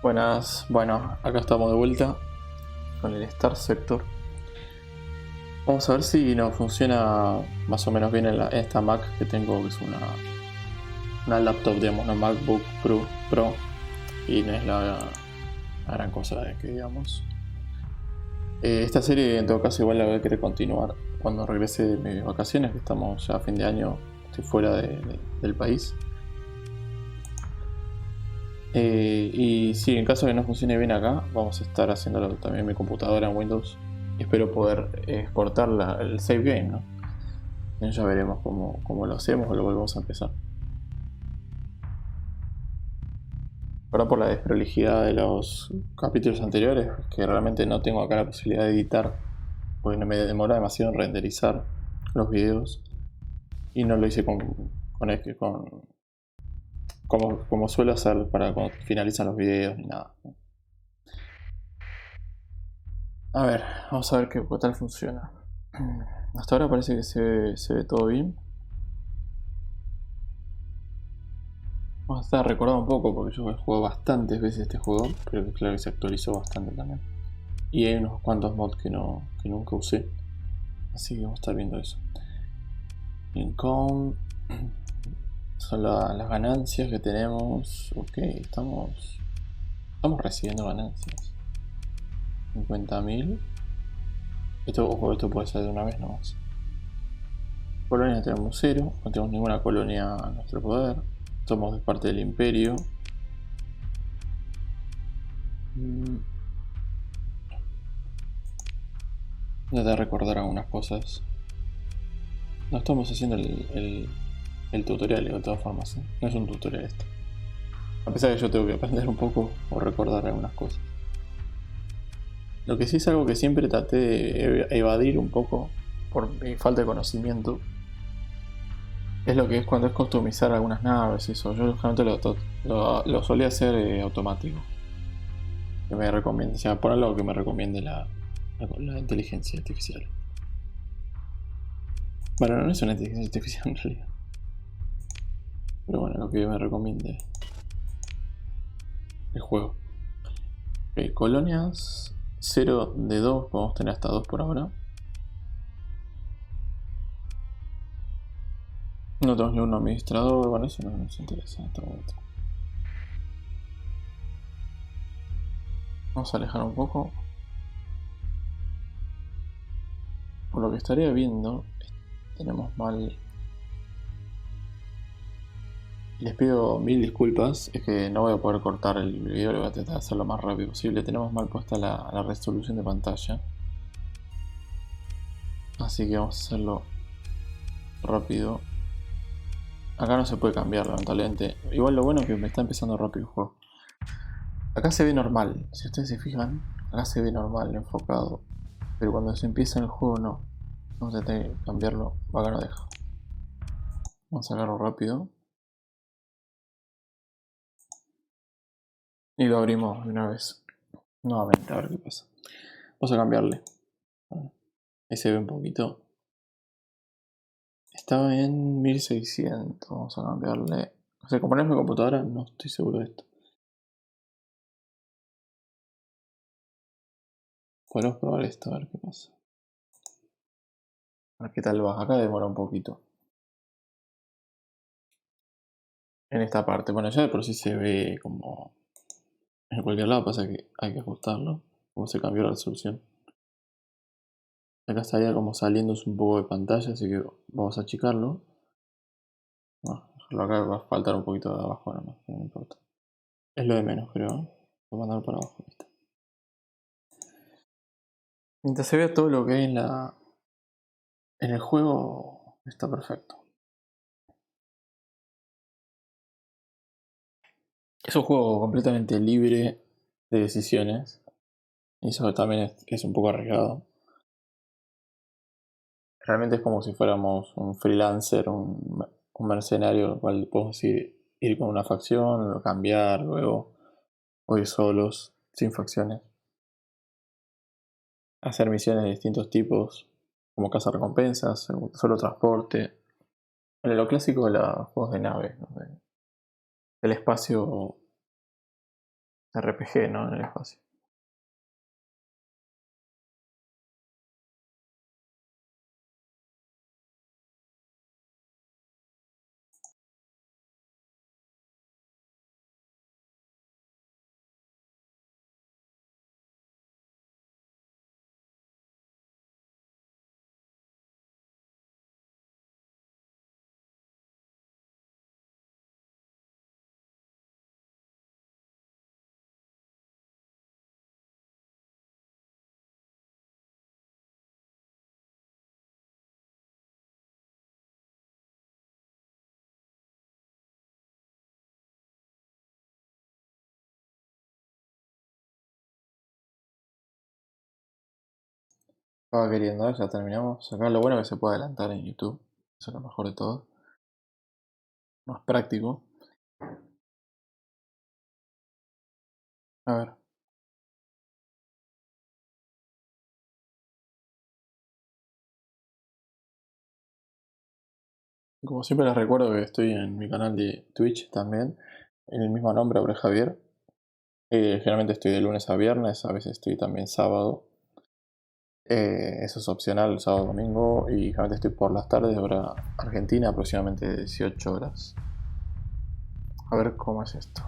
Buenas, bueno, acá estamos de vuelta con el Star Sector. Vamos a ver si nos funciona más o menos bien en esta Mac que tengo, que es una laptop, digamos, una MacBook Pro y no es la gran cosa que digamos. Esta serie en todo caso igual la voy a querer continuar cuando regrese de mis vacaciones, que estamos ya a fin de año, estoy fuera del país. Y sí, en caso de que no funcione bien acá, vamos a estar haciéndolo también en mi computadora en Windows. Y espero poder exportar el save game, ¿no? Y ya veremos cómo lo hacemos o lo volvemos a empezar. Ahora por la desprolijidad de los capítulos anteriores, que realmente no tengo acá la posibilidad de editar, porque no me demora demasiado en renderizar los videos. Y no lo hice como suelo hacer para cuando finalizan los videos ni nada. A ver, vamos a ver qué tal funciona. Hasta ahora parece que se ve todo bien. Vamos a estar recordando un poco porque yo he jugado bastantes veces este juego, pero que claro que se actualizó bastante también. Y hay unos cuantos mods que nunca usé. Así que vamos a estar viendo eso. Income son las ganancias que tenemos. Ok, estamos recibiendo ganancias. 50.000. Esto puede ser de una vez nomás. Colonia tenemos 0, no tenemos ninguna colonia a nuestro poder. Somos de parte del imperio. Voy a recordar algunas cosas. No estamos haciendo el tutorial de todas formas, ¿eh? No es un tutorial esto. A pesar de que yo tengo que aprender un poco o recordar algunas cosas. Lo que sí es algo que siempre traté de evadir un poco por mi falta de conocimiento. Es lo que es cuando es customizar algunas naves y eso. Yo generalmente lo solía hacer automático. Que me recomiende, o sea, ponerlo que me recomiende la inteligencia artificial. Bueno, no es una inteligencia artificial en realidad. Pero bueno, lo que me recomiende el juego. Ok, colonias 0 de 2, podemos tener hasta 2 por ahora. No tenemos ningún administrador, bueno, eso no nos interesa en este momento. Vamos a alejar un poco. Por lo que estaría viendo, tenemos mal. Les pido mil disculpas, es que no voy a poder cortar el video, lo voy a tratar de hacer lo más rápido posible. Tenemos mal puesta la resolución de pantalla. Así que vamos a hacerlo rápido. Acá no se puede cambiar, lamentablemente. Igual lo bueno es que me está empezando rápido el juego. Acá se ve normal, si ustedes se fijan, acá se ve normal, enfocado. Pero cuando se empieza el juego no. Vamos a tener que cambiarlo, acá no deja. Vamos a sacarlo rápido. Y lo abrimos de una vez. Nuevamente, a ver qué pasa. Vamos a cambiarle. Ahí se ve un poquito. Estaba en 1600. Vamos a cambiarle. O sea, como no es mi computadora, no estoy seguro de esto. Podemos probar esto, a ver qué pasa. A ver qué tal va. Acá demora un poquito. En esta parte. Bueno, ya de por sí se ve como en cualquier lado, pasa que hay que ajustarlo. Como se cambió la resolución. Acá estaría como saliéndose un poco de pantalla, así que vamos a achicarlo. No, acá va a faltar un poquito de abajo nomás, no importa. Es lo de menos, creo. Voy a mandar para abajo. Ahí está. Mientras se vea todo lo que hay en el juego, está perfecto. Es un juego completamente libre de decisiones. Y eso también es un poco arriesgado. Realmente es como si fuéramos un freelancer, un mercenario, al cual podemos ir con una facción, o cambiar luego, o ir solos, sin facciones. Hacer misiones de distintos tipos, como cazar recompensas, solo transporte. Bueno, lo clásico de los juegos de nave, ¿no? El espacio RPG, ¿no? En el espacio. Estaba queriendo, ya terminamos. Acá lo bueno es que se puede adelantar en YouTube. Eso es lo mejor de todo. Más práctico. A ver. Como siempre les recuerdo que estoy en mi canal de Twitch también. En el mismo nombre, Abre Javier. Generalmente estoy de lunes a viernes, a veces estoy también sábado. Eso es opcional, sábado, domingo. Y generalmente estoy por las tardes, hora argentina, aproximadamente 18 horas. A ver cómo es esto.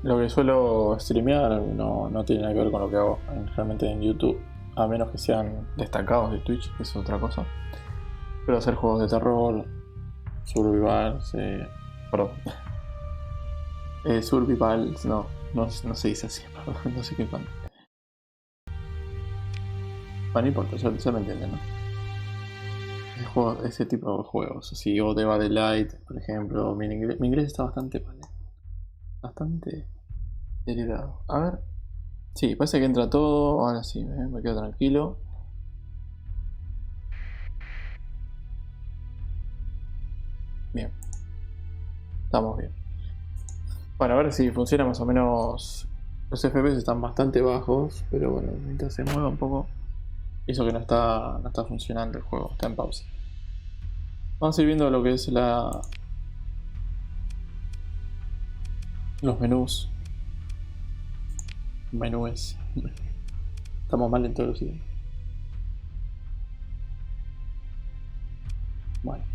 Lo que suelo streamear no tiene nada que ver con lo que hago realmente en YouTube, a menos que sean destacados de Twitch, que es otra cosa. Pero hacer juegos de terror, survivals, perdón. Survivals, no se dice así, perdón, no sé qué pan. Bueno, no importa, ya me entienden, ¿no? Ese tipo de juegos, así, o Deva the Light, por ejemplo. Mi inglés está bastante deteriorado. A ver. Sí, parece que entra todo. Ahora sí, me quedo tranquilo. Bien, estamos bien. Bueno, a ver si funciona más o menos. Los FPS están bastante bajos, pero bueno, mientras se mueva un poco. Eso que no está funcionando el juego, está en pausa. Vamos a ir viendo lo que es los menús. Menúes. Estamos mal en todos los idiomas. Bueno.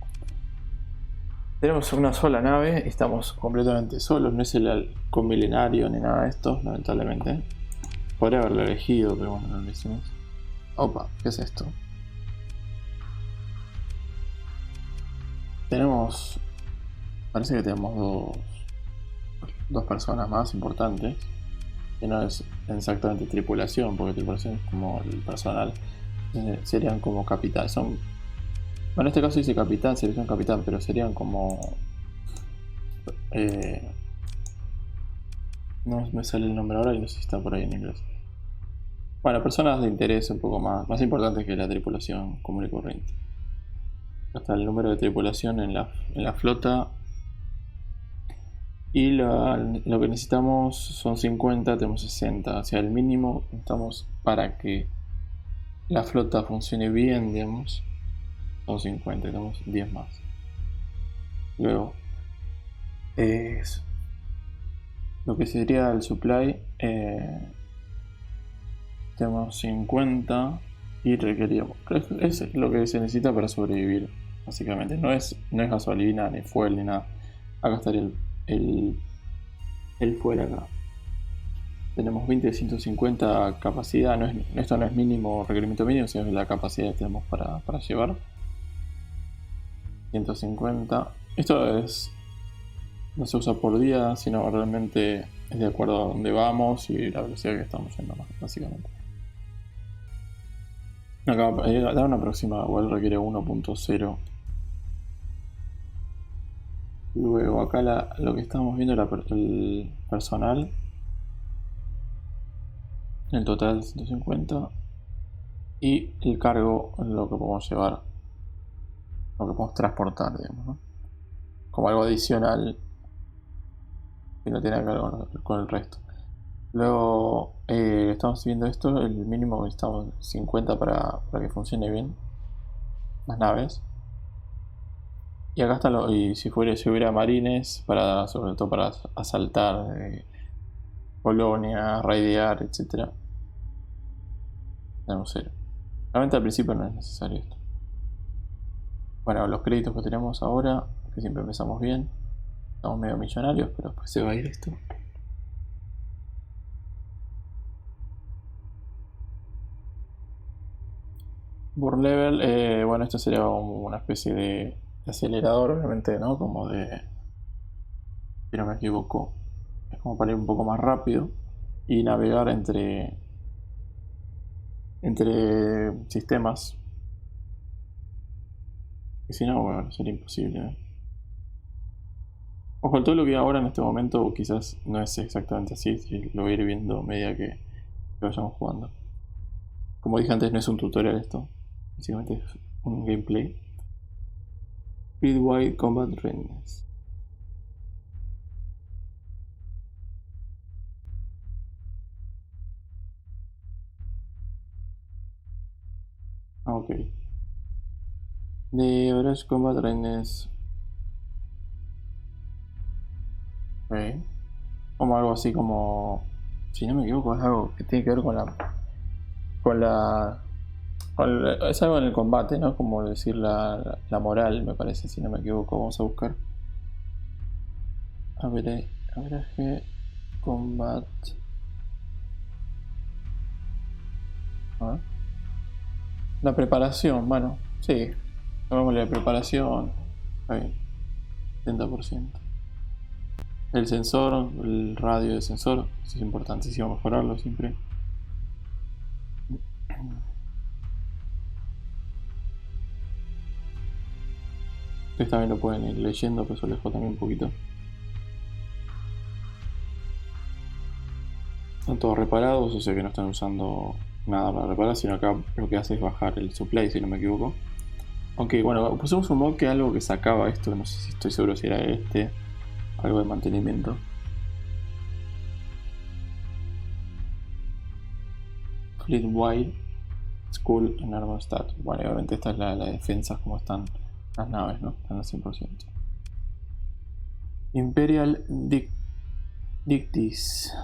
Tenemos una sola nave, estamos completamente solos, no es el halcón milenario ni nada de esto, lamentablemente. Podría haberlo elegido, pero bueno, no lo hicimos. Opa, ¿qué es esto? Tenemos... Parece que tenemos dos personas más importantes. Que no es exactamente tripulación, porque tripulación es como el personal. Serían como capitán. Bueno, en este caso dice capitán, selección capitán, pero serían como... no me sale el nombre ahora y no sé si está por ahí en inglés. Bueno, personas de interés un poco más importantes que la tripulación común y corriente. Hasta el número de tripulación en la flota. Y lo que necesitamos son 50, tenemos 60. O sea, el mínimo necesitamos para que la flota funcione bien, digamos, son 50, tenemos 10 más. Luego, lo que sería el supply, tenemos 50 y requeríamos. Es lo que se necesita para sobrevivir, básicamente. No es gasolina, ni fuel, ni nada. Acá estaría el fuel acá. Tenemos 20 de 150 capacidad. Esto no es mínimo, requerimiento mínimo, sino la capacidad que tenemos para llevar. 150. Esto no se usa por día, sino realmente es de acuerdo a dónde vamos y la velocidad que estamos yendo, básicamente. Acá da una aproximada, igual requiere 1.0. Luego acá lo que estamos viendo el personal. El total 150. Y el cargo, lo que podemos llevar, lo que podemos transportar, digamos, ¿no? Como algo adicional que no tiene que ver con el resto. Luego estamos viendo esto, el mínimo que necesitamos 50 para que funcione bien las naves. Y acá está y si hubiera marines para, sobre todo para asaltar colonias, raidear, etcétera. Tenemos 0. Realmente al principio no es necesario esto. Bueno, los créditos que tenemos ahora, que siempre empezamos bien. Estamos medio millonarios, pero después se va a ir esto. Burn level, bueno, esto sería una especie de acelerador, obviamente, ¿no? Como de, si no me equivoco, es como para ir un poco más rápido y navegar entre sistemas. Y si no, bueno, sería imposible, ¿eh? Ojo, todo lo que ahora en este momento quizás no es exactamente así, si lo voy a ir viendo a medida que vayamos jugando. Como dije antes, no es un tutorial esto, básicamente es un gameplay. Grid-wide combat readiness. Ok. De average combat readiness. Ok. Como algo así como. Si no me equivoco, es algo que tiene que ver con la. Con la. Es algo en el combate, ¿no? Como decir la moral, me parece, si no me equivoco. Vamos a buscar. Average combat. A ver. La preparación, bueno, sí. Llamémosle la preparación. Está bien. 70%. El sensor, el radio del sensor, eso es importantísimo mejorarlo siempre. Ustedes también lo pueden ir leyendo, pero eso les dejo también un poquito. Están todos reparados, o sea que no están usando nada para reparar, sino acá lo que hace es bajar el supply, si no me equivoco. Aunque bueno, pusimos un mod que algo que sacaba esto, no sé si estoy seguro si era este, algo de mantenimiento. Fleet-wide School and Armor Stat. Bueno, obviamente esta es la defensa, como están las naves, ¿no? Están al 100%. Imperial Dictis.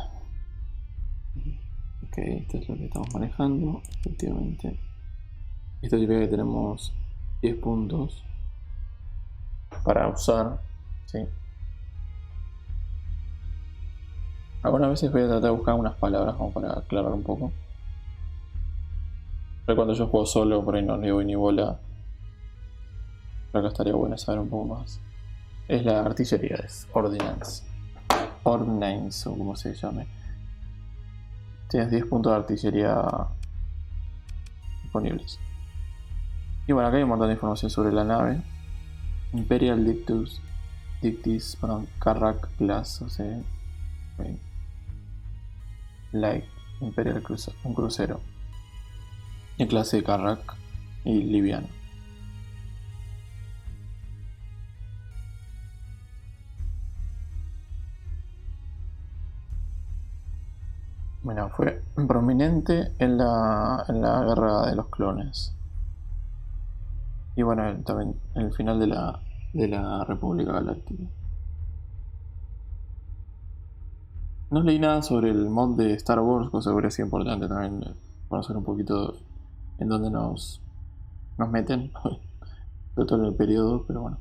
Ok, esto es lo que estamos manejando, efectivamente. Esto significa que tenemos 10 puntos para usar, ¿sí? Algunas veces voy a tratar de buscar unas palabras como para aclarar un poco. Pero cuando yo juego solo, por ahí no le doy ni bola. Creo que estaría bueno saber un poco más. Es la artillería, es Ordnance. Ordnance, o como se llame. Tienes 10 puntos de artillería disponibles. Y bueno, acá hay un montón de información sobre la nave. Imperial Dictis, perdón, Carrack Class, o sea, okay. Light, Imperial un crucero. En clase de Carrack y liviano. Bueno, fue prominente en la guerra de los clones. Y bueno, también en el final de la República Galáctica. No leí nada sobre el mod de Star Wars, cosa que hubiera sido importante también conocer un poquito en dónde nos meten, sobre todo en el periodo, pero bueno.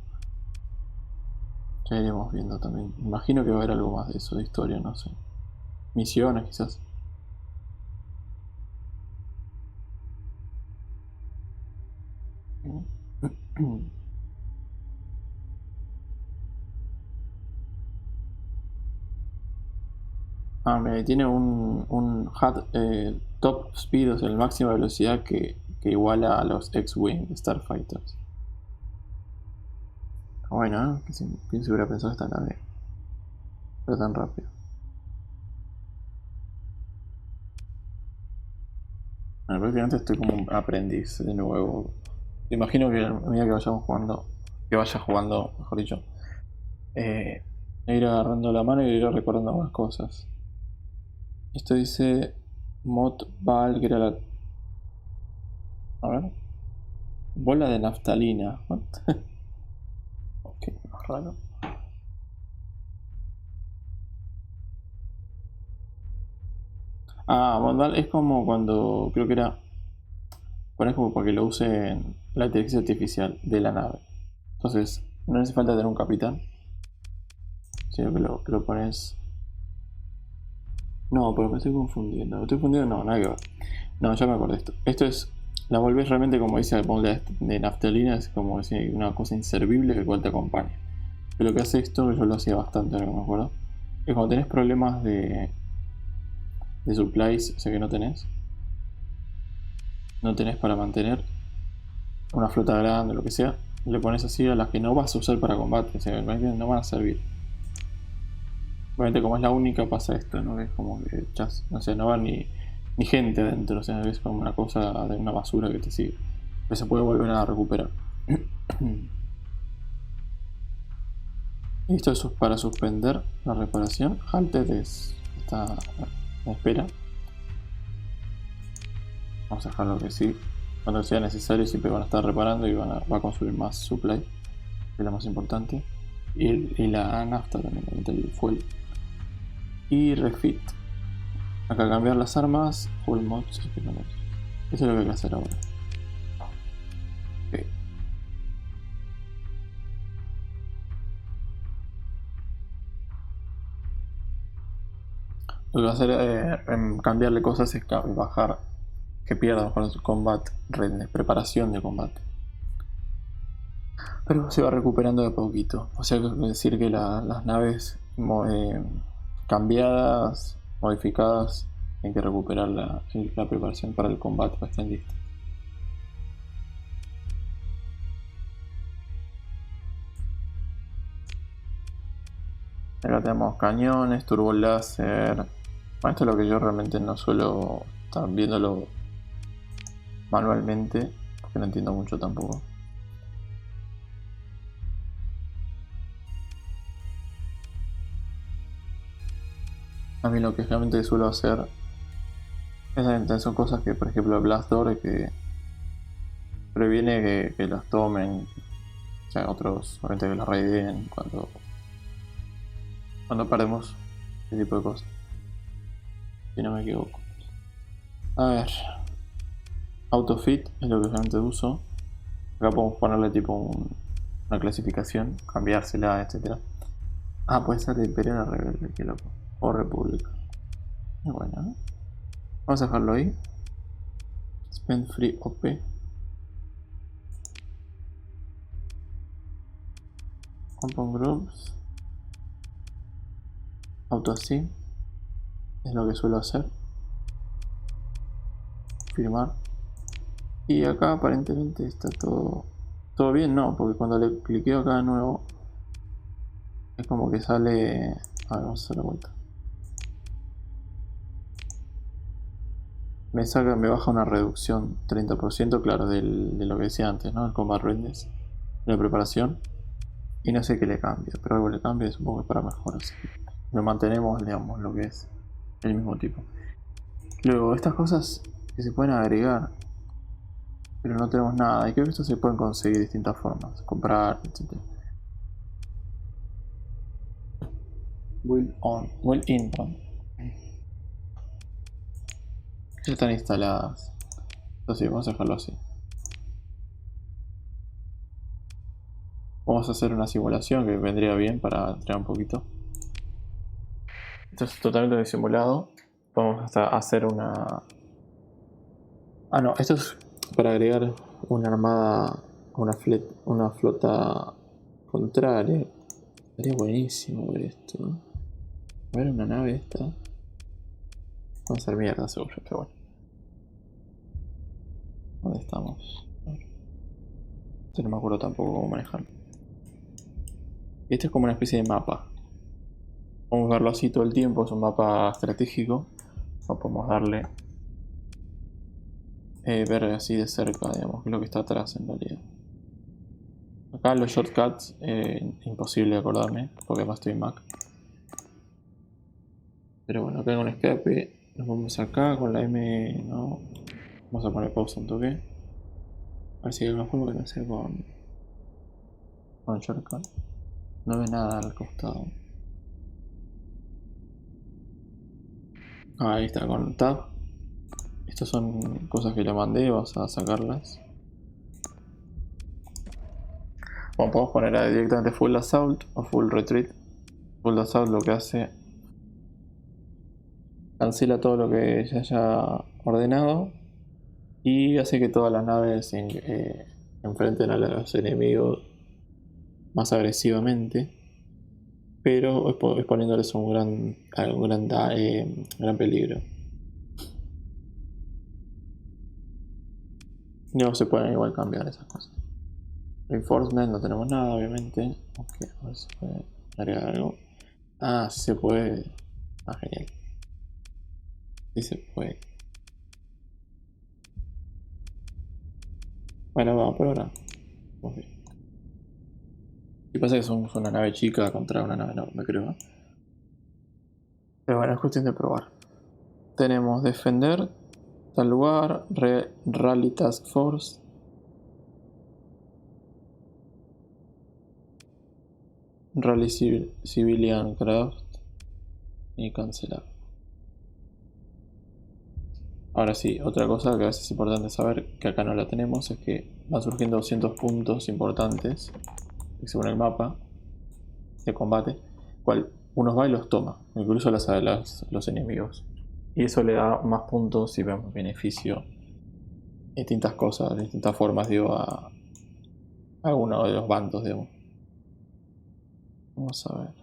Ya iremos viendo también. Imagino que va a haber algo más de eso, de historia, no sé. Misiones quizás. Tiene un top speed, o sea, el máximo de velocidad que iguala a los X-Wing Starfighters. Bueno, ¿eh? ¿Quién se hubiera pensado esta nave? Pero tan rápido. Bueno, prácticamente estoy como un aprendiz de nuevo. Imagino que a medida que vayamos jugando, que vaya jugando, mejor dicho, ir agarrando la mano y ir recordando más cosas. Esto dice Mod Val, que era la... A ver. Bola de naftalina. What? Ok, más raro. Ah, Mod Val es como cuando... Creo que era... Pones como para que lo use en la inteligencia artificial de la nave. Entonces, no hace falta tener un capitán, sino que lo pones... No, pero me estoy confundiendo. ¿Me estoy confundiendo? No, nada que ver. No, ya me acordé de esto. Esto es... La volvés realmente como dice el molde de naftalina, es como decir, una cosa inservible que cual te acompaña. Pero lo que hace esto, que yo lo hacía bastante, ahora que me acuerdo, es cuando tenés problemas de supplies, o sea que no tenés para mantener una flota grande o lo que sea, le pones así a las que no vas a usar para combate, o sea, no van a servir. Obviamente como es la única pasa esto, ¿no? Es como que ya, no sé, no va ni gente adentro, o sea, es como una cosa de una basura que te sigue. Pero se puede volver a recuperar. Y esto es para suspender la reparación. Halted está en espera. Vamos a dejarlo que sí. Cuando sea necesario siempre van a estar reparando y va a consumir más supply, que es lo más importante. Y la nafta también, el fuel. Y refit. Acá cambiar las armas, full mods. Eso es lo que hay que hacer ahora. Okay. Lo que va a hacer en cambiarle cosas es bajar, que pierda mejor su combat, preparación de combate. Pero se va recuperando de poquito. O sea, es decir que las naves cambiadas, modificadas, hay que recuperar la preparación para el combate para estar listas. Acá tenemos cañones, turbo láser. Bueno, esto es lo que yo realmente no suelo estar viéndolo manualmente, porque no entiendo mucho tampoco. A mí lo que realmente suelo hacer son cosas que, por ejemplo, Blast Door, que previene que los tomen, o sea, otros, obviamente que los raideen cuando perdemos ese tipo de cosas. Si no me equivoco. A ver. Autofit es lo que realmente uso. Acá podemos ponerle tipo una clasificación, cambiársela, etc. Ah, puede ser de Imperial a Rebelde, qué loco. O República. Muy bueno, ¿no? Vamos a dejarlo ahí. Spend Free OP. Compound Groups. Auto así. Es lo que suelo hacer. Firmar. Y acá aparentemente está todo bien, no, porque cuando le cliqueo acá de nuevo es como que sale... A ver, vamos a hacer la vuelta. Me baja una reducción 30%, claro, de lo que decía antes, ¿no? El combat readiness, la preparación. Y no sé qué le cambia, pero algo le cambia, supongo que para mejor, así que lo mantenemos, digamos, lo que es el mismo tipo. Luego, estas cosas que se pueden agregar, pero no tenemos nada, y creo que esto se pueden conseguir de distintas formas, comprar, etc. Will in on. Ya están instaladas. Entonces vamos a dejarlo así. Vamos a hacer una simulación que vendría bien para entrenar un poquito. Esto es totalmente simulado. Vamos hasta hacer una... Ah, no, esto es para agregar una armada, una flota contraria. Sería buenísimo ver esto, ¿no? A ver una nave esta. Vamos a hacer mierda seguro, pero bueno. ¿Dónde estamos? Esto no me acuerdo tampoco cómo manejarlo. Este es como una especie de mapa. Podemos verlo así todo el tiempo, es un mapa estratégico. O podemos darle ver así de cerca, digamos, que es lo que está atrás en realidad. Acá los shortcuts, imposible acordarme, porque además estoy en Mac. Pero bueno, acá hay un escape. nos vamos acá con la M, no. Vamos a poner pausa un toque. A ver si hay una forma que no sea con shortcut. No ve nada al costado. Ahí está, con tab. Estas son cosas que le mandé, vas a sacarlas. Bueno, podemos poner directamente full assault o full retreat. Full assault lo que hace, cancela todo lo que ya haya ordenado y hace que todas las naves enfrenten a los enemigos más agresivamente, pero exponiéndoles a un gran peligro. No se pueden igual cambiar esas cosas. Reinforcement no tenemos nada, obviamente. Ok, a ver si se puede agregar algo. Ah, sí se puede. Ah, genial. Sí se puede. Bueno, vamos por ahora. Vamos bien. Y pasa que somos una nave chica contra una nave enorme, creo. Pero bueno, es cuestión de probar. Tenemos defender tal lugar, rally task force. Rally civilian craft y cancelar. Ahora sí, otra cosa que a veces es importante saber, que acá no la tenemos, es que van surgiendo 200 puntos importantes según el mapa de combate, cual unos va y los toma, incluso los enemigos. Y eso le da más puntos y vemos beneficio en distintas cosas, de distintas formas, digo, a uno de los bandos, digamos. Vamos a ver.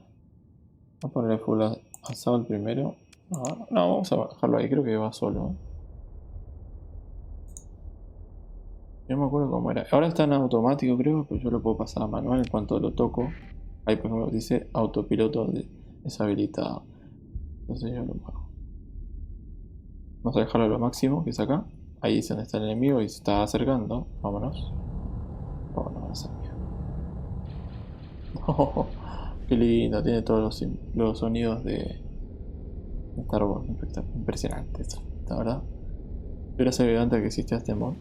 Vamos a ponerle full assault primero. No, vamos a bajarlo ahí, creo que va solo. No me acuerdo cómo era. Ahora está en automático, creo, pero yo lo puedo pasar a manual en cuanto lo toco. Ahí, por ejemplo, dice autopiloto deshabilitado. Entonces yo lo bajo. Vamos a dejarlo a lo máximo, que es acá. Ahí es donde está el enemigo y se está acercando. Vámonos. Vámonos, amigo. Oh, qué lindo, tiene todos los sonidos de Star Wars. Impresionante esto, la verdad. Yo era sabía antes que existía este mod.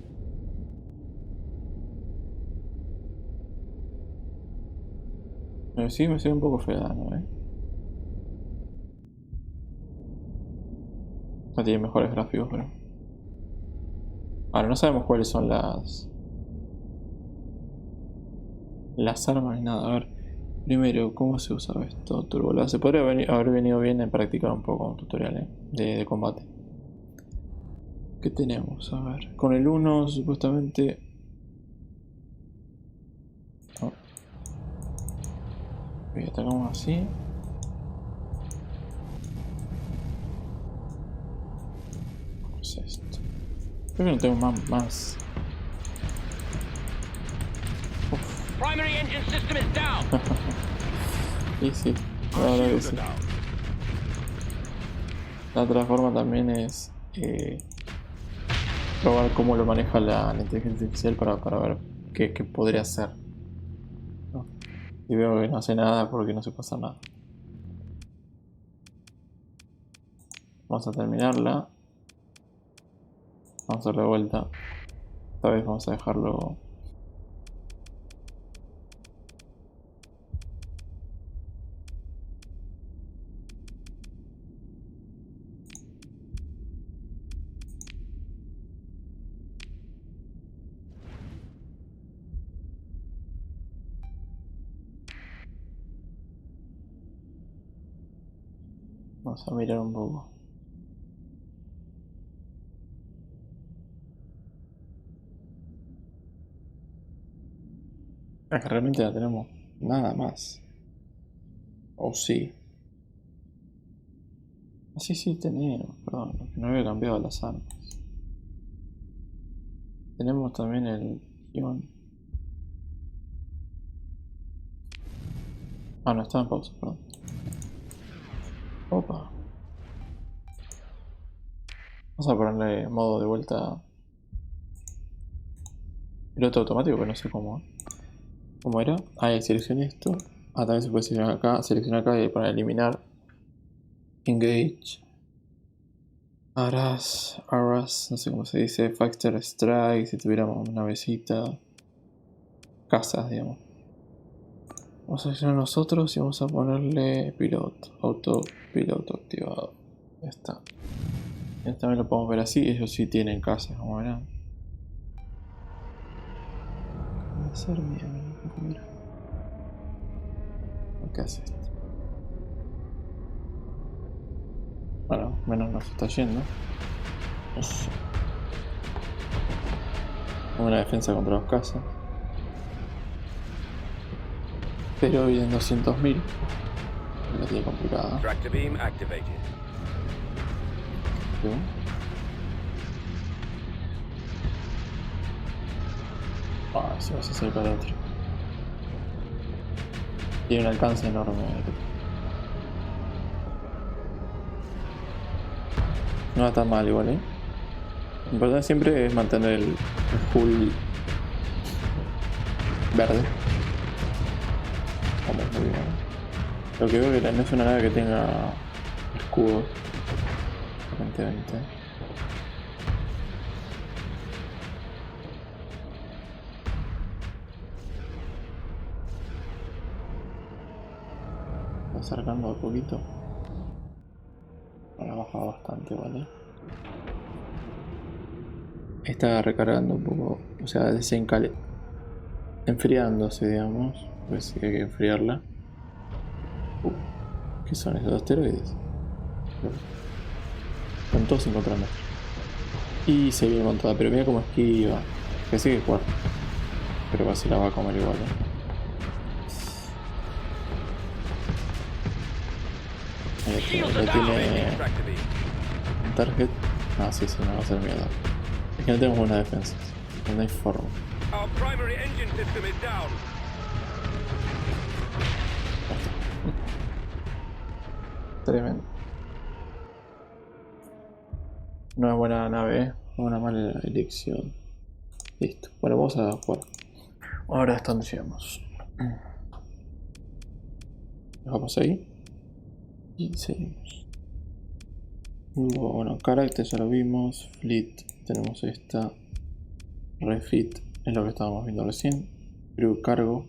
Sí, me sigue un poco fea, ¿no? No tiene mejores gráficos, pero... Ahora, no sabemos cuáles son las armas ni nada. A ver, primero, ¿cómo se usa esto? Turbola. Se podría haber venido bien en practicar un poco un tutorial de combate. ¿Qué tenemos? A ver, con el 1 supuestamente... Oh. Ok, atacamos así. ¿Qué es esto? Creo que no tengo más. Primary engine system is down. Y sí, la verdad que sí. La otra forma también es probar cómo lo maneja la inteligencia artificial para ver qué podría hacer, ¿no? Y veo que no hace nada porque no se pasa nada. Vamos a terminarla. Vamos a darle vuelta. Esta vez vamos a dejarlo. Vamos a mirar un poco. Es que realmente no tenemos nada más. O sí. Ah, sí, tenemos, perdón, no había cambiado las armas. Tenemos también el guión. Ah, no, estaba en pausa, perdón. Opa. Vamos a ponerle modo de vuelta. Piloto automático, que no sé cómo. ¿Cómo era? Ahí seleccioné esto. Ah, también se puede seleccionar acá y poner eliminar. Engage. Arras, no sé cómo se dice, Factor Strike, si tuviéramos una navecita, casas, digamos. Vamos a seleccionar nosotros y vamos a ponerle autopiloto activado. Ya está. Esto también lo podemos ver así, ellos sí tienen casas, como verán. Va a ser mierda, mira. ¿Qué hace esto? Bueno, menos nos está yendo. Uf. Una defensa contra dos casas. Pero hoy en 200.000 la tiene complicada. Tractor beam activated. ¿Sí? Se va a hacer para otro. Tiene un alcance enorme. No está mal igual, ¿eh? Lo importante siempre es mantener el full verde. Vamos muy bien. Lo que veo que no es una nave que tenga escudos. 2020. Está acercando un poquito. Ahora ha bajado bastante, ¿vale? Está recargando un poco, o sea, enfriándose, digamos. Pues sí que hay que enfriarla. ¿Qué son esos asteroides? Están todos encontrando. Y se viene con toda, pero mira cómo esquiva. Que sigue cuarto. Pero casi la va a comer igual, Le tiene un target. Ah, sí, no va a ser miedo. Es que no tenemos buena defensa. No hay forma. Our primary engine system is down. Tremendo. No es buena nave, una mala elección. Listo. Bueno, vamos a jugar. Ahora hasta donde llegamos. Dejamos ahí. Y seguimos. Bueno, carácter ya lo vimos. Fleet, tenemos esta. Refit es lo que estábamos viendo recién. Crew cargo.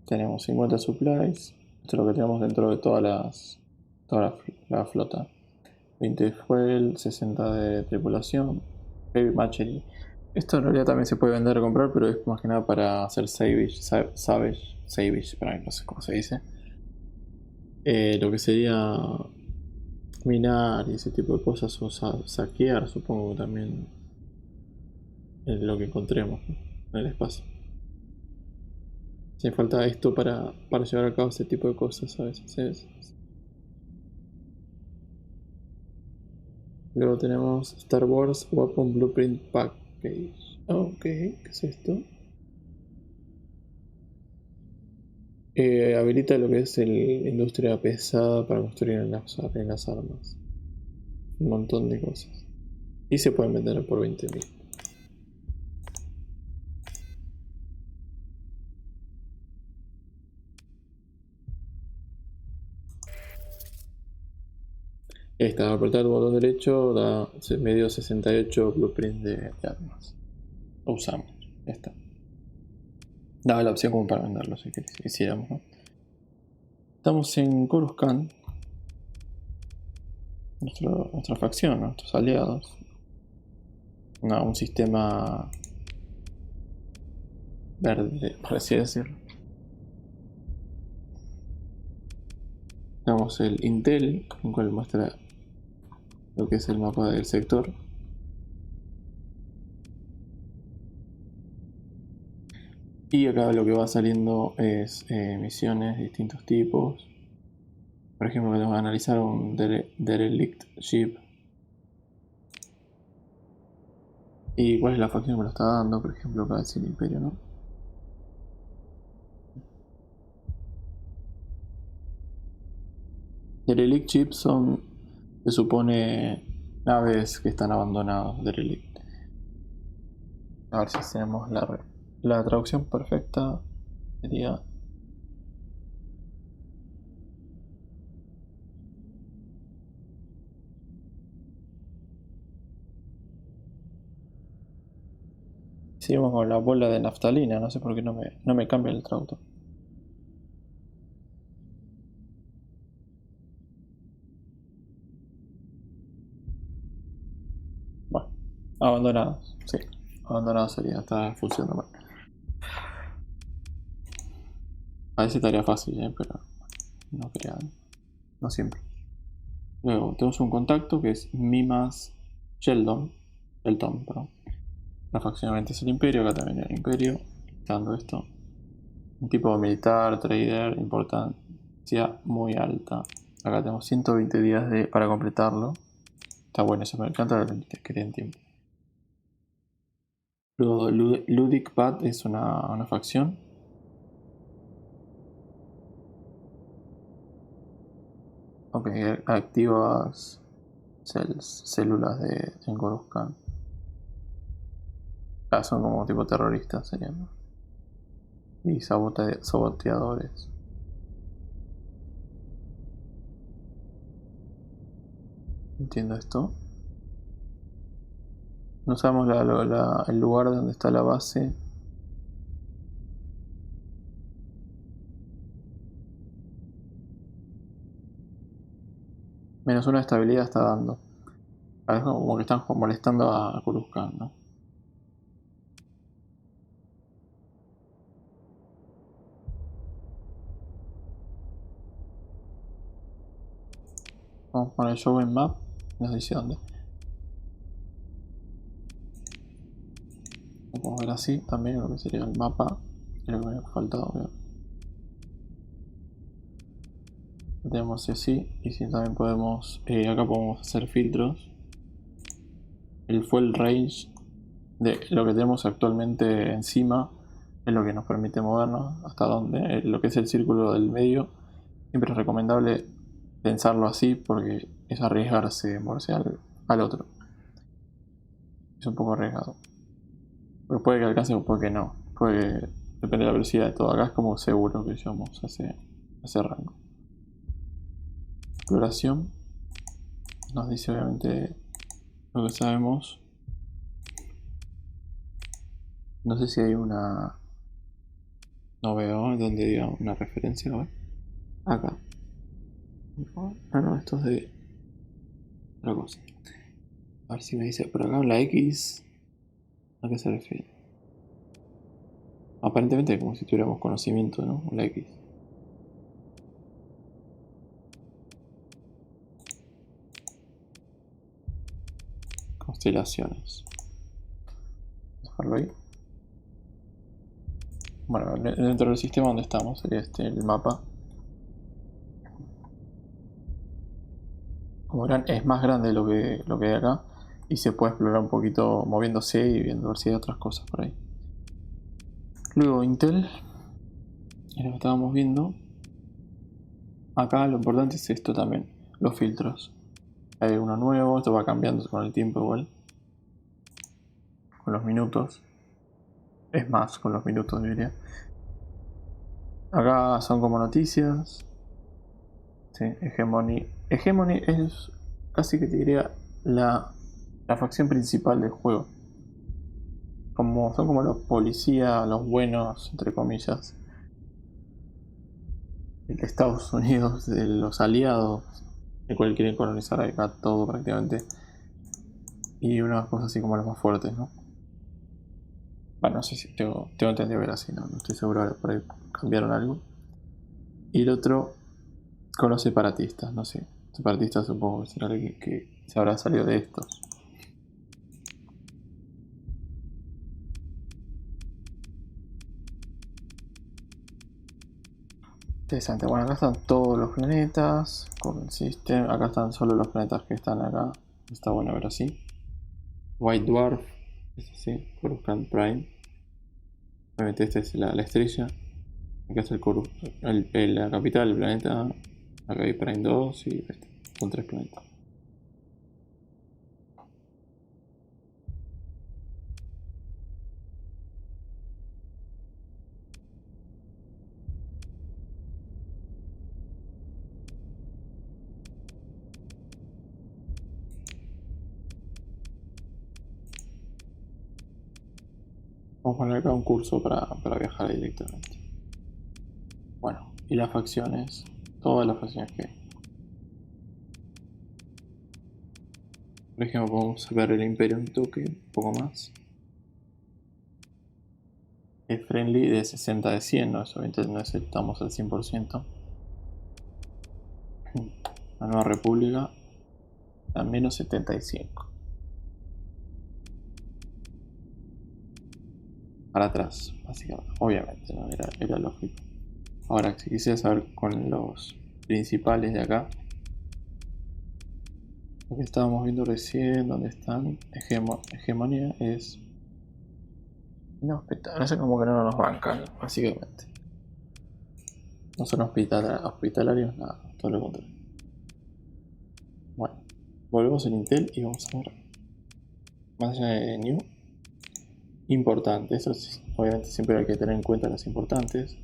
Tenemos 50 supplies. Esto es lo que tenemos dentro de toda la flota. 20 de fuel, 60 de tripulación. Heavy machinery. Esto en realidad también se puede vender o comprar, pero es más que nada para hacer salvage, para no sé cómo se dice. Lo que sería minar y ese tipo de cosas, o saquear, supongo que también es lo que encontremos, ¿no?, en el espacio. Si falta esto para llevar a cabo ese tipo de cosas a veces. Luego tenemos Star Wars Weapon Blueprint Package. Ok, ¿qué es esto? Habilita lo que es la industria pesada para construir en las armas. Un montón de cosas. Y se pueden vender por 20.000. Ahí está, apretar el botón derecho da medio 68 blueprints de armas. Lo usamos, ya está. Daba la opción como para venderlo si quisiéramos, ¿no? Estamos en Coruscant. Nuestra facción, nuestros aliados. Un sistema verde, por así decirlo. Tenemos el Intel, con el cual muestra lo que es el mapa del sector. Y acá lo que va saliendo es misiones de distintos tipos. Por ejemplo, vamos a analizar un derelict ship. Y cuál es la facción que me lo está dando, por ejemplo, acá es el Imperio, ¿no? Derelict ships son, se supone, naves que están abandonadas. Derelict. A ver si tenemos la traducción perfecta. Sería Seguimos con la bola de naftalina, no sé por qué no me cambia el traductor. Bueno, abandonados, sí. Abandonados sería, está funcionando mal. A veces estaría fácil, pero no quería, no siempre. Luego tenemos un contacto que es Mimas Sheldon, perdón. La facción obviamente es el Imperio, acá también el Imperio. Dando esto. Un tipo militar, trader, importancia muy alta. Acá tenemos 120 días para completarlo. Está bueno, eso me encanta que tienen tiempo. Luego Ludic Pat es una facción. Ok, activas células en Coruscant. Ah, son como tipo terroristas serían, ¿no? Y saboteadores. Entiendo esto. No sabemos el lugar donde está la base. Menos una estabilidad está dando. A veces como que están molestando a Coruscant, ¿no? Vamos a poner show en map. Nos dice dónde. Lo podemos ver así también, lo que sería el mapa. Creo que me ha faltado ver. Tenemos así. Y si también podemos. Acá podemos hacer filtros. El full range de lo que tenemos actualmente encima es lo que nos permite movernos hasta donde. Lo que es el círculo del medio. Siempre es recomendable pensarlo así porque es arriesgarse, moverse al otro. Es un poco arriesgado. Porque puede que alcance o puede que no. Depende de la velocidad de todo. Acá es como seguro que llevamos a ese rango. Exploración. Nos dice obviamente lo que sabemos. No sé si hay una... No veo donde diga una referencia. A ver. Acá. Ah, no, esto es de otra cosa. A ver si me dice por acá la X. ¿A qué se refiere? Aparentemente como si tuviéramos conocimiento, ¿no? La X. Constelaciones. Dejarlo ahí. Bueno, dentro del sistema donde estamos sería el mapa. Como verán, es más grande lo que hay acá y se puede explorar un poquito moviéndose y viendo ver si hay otras cosas por ahí. Luego Intel, es lo que estábamos viendo. Acá lo importante es esto también, los filtros. Hay uno nuevo, esto va cambiando con el tiempo igual. Con los minutos. Es más, con los minutos diría. Acá son como noticias. Sí, Hegemony. Hegemony es casi que te diría la facción principal del juego. Son como los policías, los buenos, entre comillas, de Estados Unidos, de los aliados, de cual quieren colonizar acá todo prácticamente. Y unas cosas así como las más fuertes, ¿no? Bueno, no sé si tengo entendido ver así, no estoy seguro, por ahí cambiaron algo. Y el otro con los separatistas, no sé. Separatistas supongo que será alguien que se habrá salido de estos. Interesante. Bueno, acá están todos los planetas con el sistema. Acá están solo los planetas que están acá. Está bueno ver así. White Dwarf, es así. Coruscant Prime. Obviamente esta es la estrella. Acá está la capital del planeta. Acá hay Prime 2 y este. Son 3 planetas. Vamos a poner acá un curso para viajar ahí directamente. Bueno, y las facciones. Todas las facciones que hay. Por ejemplo, podemos ver el Imperio un toque, un poco más. El friendly de 60 de 100, ¿no? Eso obviamente no aceptamos al 100%. La Nueva República a menos 75. Para atrás, básicamente. Obviamente, ¿no? Era lógico. Ahora, si quisiera saber con los principales de acá, lo que estábamos viendo recién, donde están, hegemonía es... No, no sé, como que no nos bancan, básicamente. No son hospitalarios, nada, todo lo contrario. Bueno, volvemos en Intel y vamos a ver más allá de New. Importante, eso sí, obviamente siempre hay que tener en cuenta las importantes.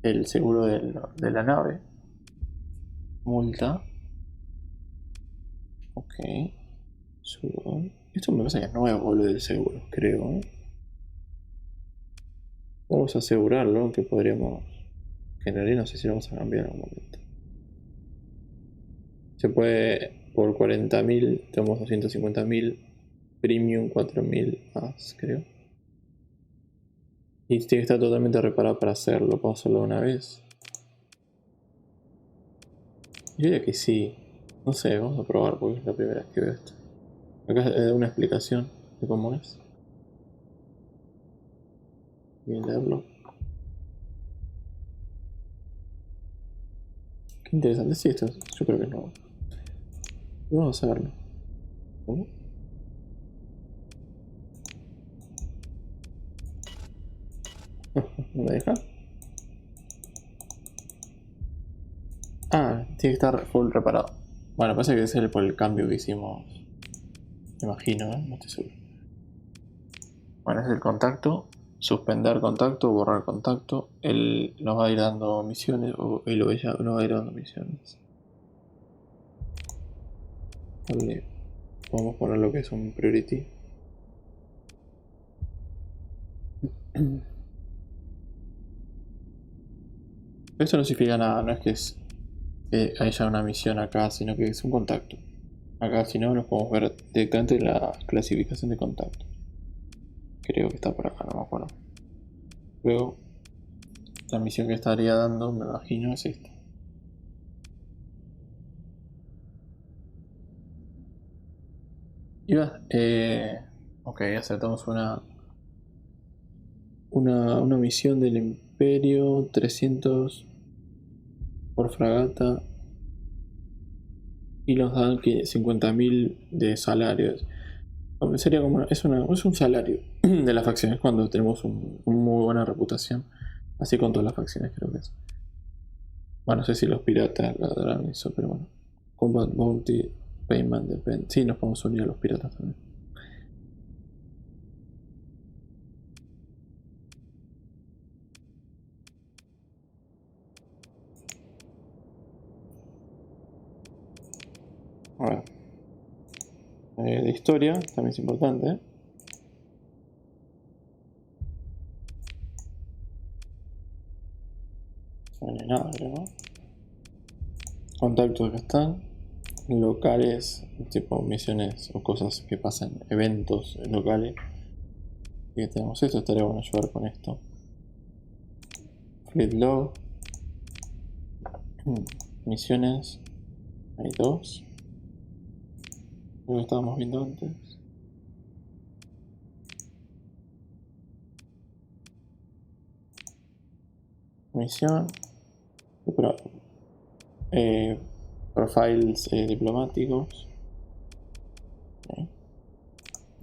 El seguro de la nave. Multa. Ok. Seguro. Esto me pasa que es nuevo lo del seguro, creo. Vamos a asegurarlo, que podríamos... Que en realidad no sé si lo vamos a cambiar en algún momento. Se puede, por 40.000, tenemos 250.000, premium 4.000 más, creo. Y tiene que estar totalmente reparado para hacerlo. ¿Puedo hacerlo una vez? Yo diría que sí. No sé, vamos a probar porque es la primera vez que veo esto. Acá da una explicación de cómo es. Voy a leerlo. Qué interesante. Sí, esto yo creo que es nuevo. Vamos a verlo. ¿Cómo? ¿No me deja? Ah, tiene que estar full reparado. Bueno, parece que debe ser por el cambio que hicimos. Me imagino, ¿eh? No estoy seguro. Bueno, es el contacto. Suspender contacto, borrar contacto. Él nos va a ir dando misiones, o él o ella nos va a ir dando misiones. Vale. Podemos poner lo que es un priority. Esto no significa nada, no es que haya una misión acá, sino que es un contacto. Acá, si no, nos podemos ver directamente la clasificación de contacto. Creo que está por acá, no me acuerdo. Luego, la misión que estaría dando, me imagino, es esta. Ok, aceptamos una misión del Imperio, 300 por fragata, y nos dan 50.000 de salarios. Sería como es un salario de las facciones cuando tenemos una muy buena reputación, así con todas las facciones creo que es. Bueno, no sé si los piratas lo darán eso, pero bueno. Combat Bounty, Payment Depend. Sí, nos podemos unir a los piratas también. A ver. De historia, también es importante. No hay nada, creo, ¿no? Contactos que están. Locales, tipo misiones o cosas que pasan, eventos locales. Y tenemos esto, estaría bueno ayudar con esto. Fleet Log. Misiones. Hay dos. Lo que estábamos viendo antes. Misión. Profiles diplomáticos.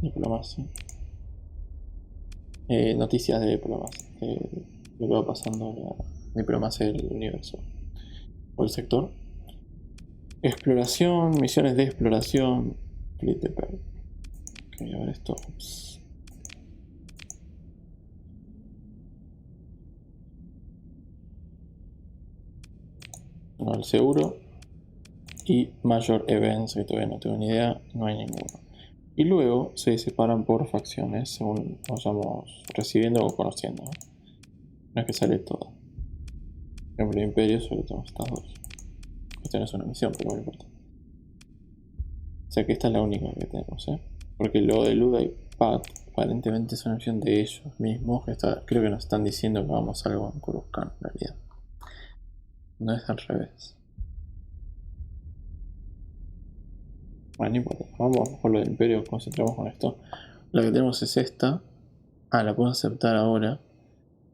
Diplomacia. Noticias de diplomacia. Lo que va pasando en la diplomacia del universo. O el sector. Exploración. Misiones de exploración. Fleet de Perl. Ok, a ver esto. Ups. No, el seguro y Major Events, que todavía no tengo ni idea, no hay ninguno. Y luego se separan por facciones según nos vamos recibiendo o conociendo, ¿no? No es que sale todo. Por ejemplo, el Imperio solo tenemos estas dos. Esta no es una misión, pero no importa. O sea que esta es la única que tenemos, ¿eh? Porque lo de Luda y Pat aparentemente es una misión de ellos mismos. Creo que nos están diciendo que vamos a algo en Coruscant, en realidad. No es al revés. Bueno, no importa. Vamos por lo del Imperio, concentramos con esto. La que tenemos es esta. Ah, la puedo aceptar ahora.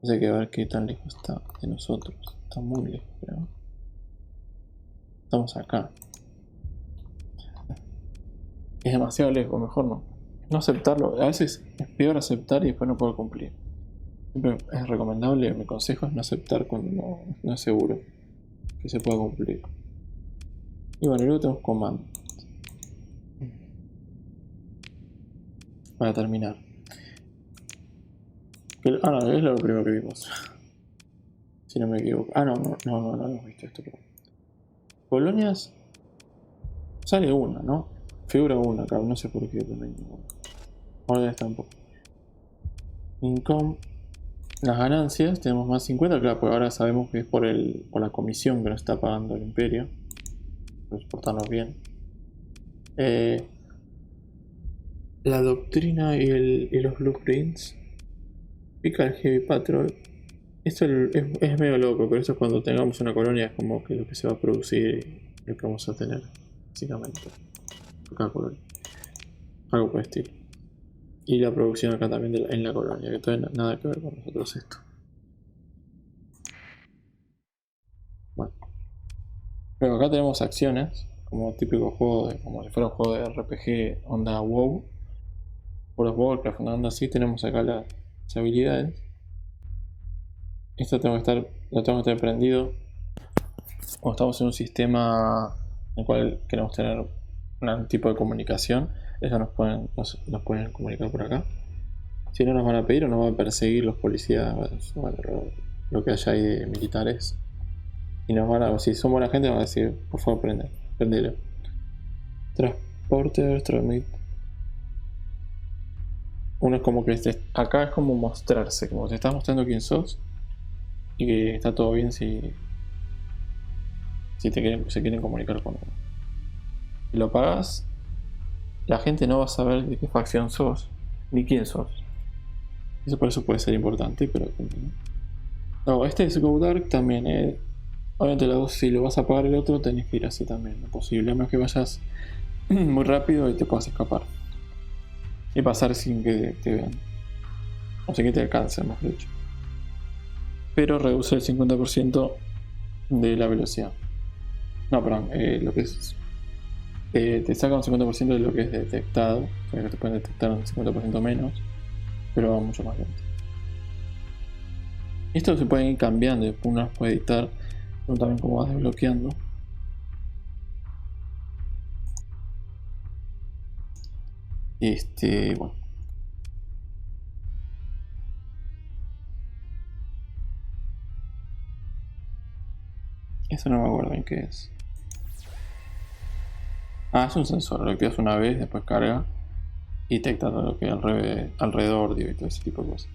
Hay que ver qué tan lejos está de nosotros. Está muy lejos, pero estamos acá. Es demasiado lejos, mejor no. No aceptarlo. A veces es peor aceptar y después no poder cumplir. Siempre es recomendable, mi consejo es no aceptar cuando no es seguro que se pueda cumplir. Y bueno, luego tenemos command. Para terminar. No, es lo primero que vimos. Si no me equivoco. No hemos visto esto. Pero... Colonias. Sale una, ¿no? Figura una acá, no sé por qué también. Órdenes tampoco. Income. Las ganancias, tenemos más 50, claro, porque ahora sabemos que es por la comisión que nos está pagando el Imperio. Por portarnos bien. La doctrina y los blueprints. Pica el Heavy Patrol. Esto es medio loco, pero esto es cuando tengamos una colonia, es como que lo que se va a producir y lo que vamos a tener, básicamente. Por cada colonia. Algo por el estilo. Y la producción acá también en la colonia, que todavía nada que ver con nosotros esto. Bueno. Luego acá tenemos acciones, como típico juego, como si fuera un juego de RPG onda WoW. Por los Warcraft, una onda así, tenemos acá las habilidades. Esto lo tengo que estar prendido cuando estamos en un sistema en el cual queremos tener un tipo de comunicación. Eso nos pueden comunicar por acá. Si no, nos van a pedir o nos van a perseguir los policías, bueno, lo que haya ahí de militares. Y nos van a, si son buena gente, nos van a decir, por favor, prendelo. Transporter, transmit. Uno es como que acá es como mostrarse, como te estás mostrando quién sos y que está todo bien si se quieren comunicar con uno. Si lo pagas, la gente no va a saber de qué facción sos ni quién sos. Eso por eso puede ser importante, pero no, este es Go Dark también. Obviamente si lo vas a pagar el otro tenés que ir así también, lo posible, a menos que vayas muy rápido y te puedas escapar y pasar sin que te vean o sin que te alcancen, mejor dicho. Pero reduce el 50% de la velocidad. No, perdón, lo que es te saca un 50% de lo que es detectado, o sea que te pueden detectar un 50% menos, pero va mucho más lento. Esto se puede ir cambiando y después uno puede editar, pero también como vas desbloqueando. Bueno. Eso no me acuerdo en qué es. Es un sensor, lo activas una vez, después carga y detecta todo lo que hay alrededor, digo, y todo ese tipo de cosas.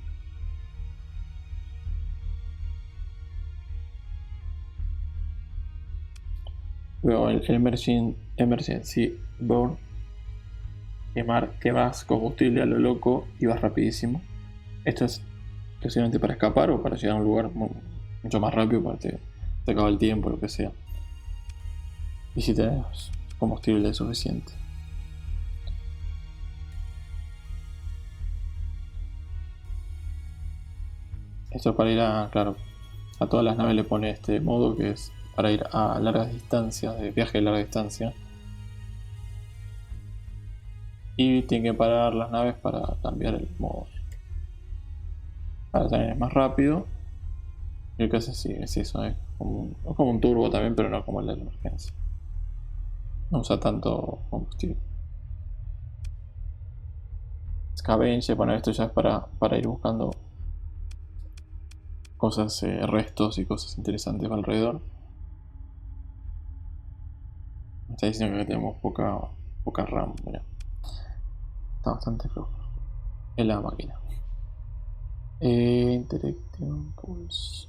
Luego el Emergency Burn, quemas combustible a lo loco y vas rapidísimo. Esto es exclusivamente para escapar o para llegar a un lugar mucho más rápido, para te acaba el tiempo, lo que sea. Y si tenés combustible suficiente. Esto es para ir a todas las naves le pone este modo que es para ir a largas distancias, de viaje de larga distancia. Y tiene que parar las naves para cambiar el modo. Para también es más rápido. Y el que hace sí, es eso, es como un turbo también, pero no como el de la emergencia. No usa tanto combustible. Scavenge, bueno, esto ya es para ir buscando cosas, restos y cosas interesantes alrededor. Me está diciendo que tenemos poca RAM, mira. Está bastante flojo en la máquina. Interaction Pulse.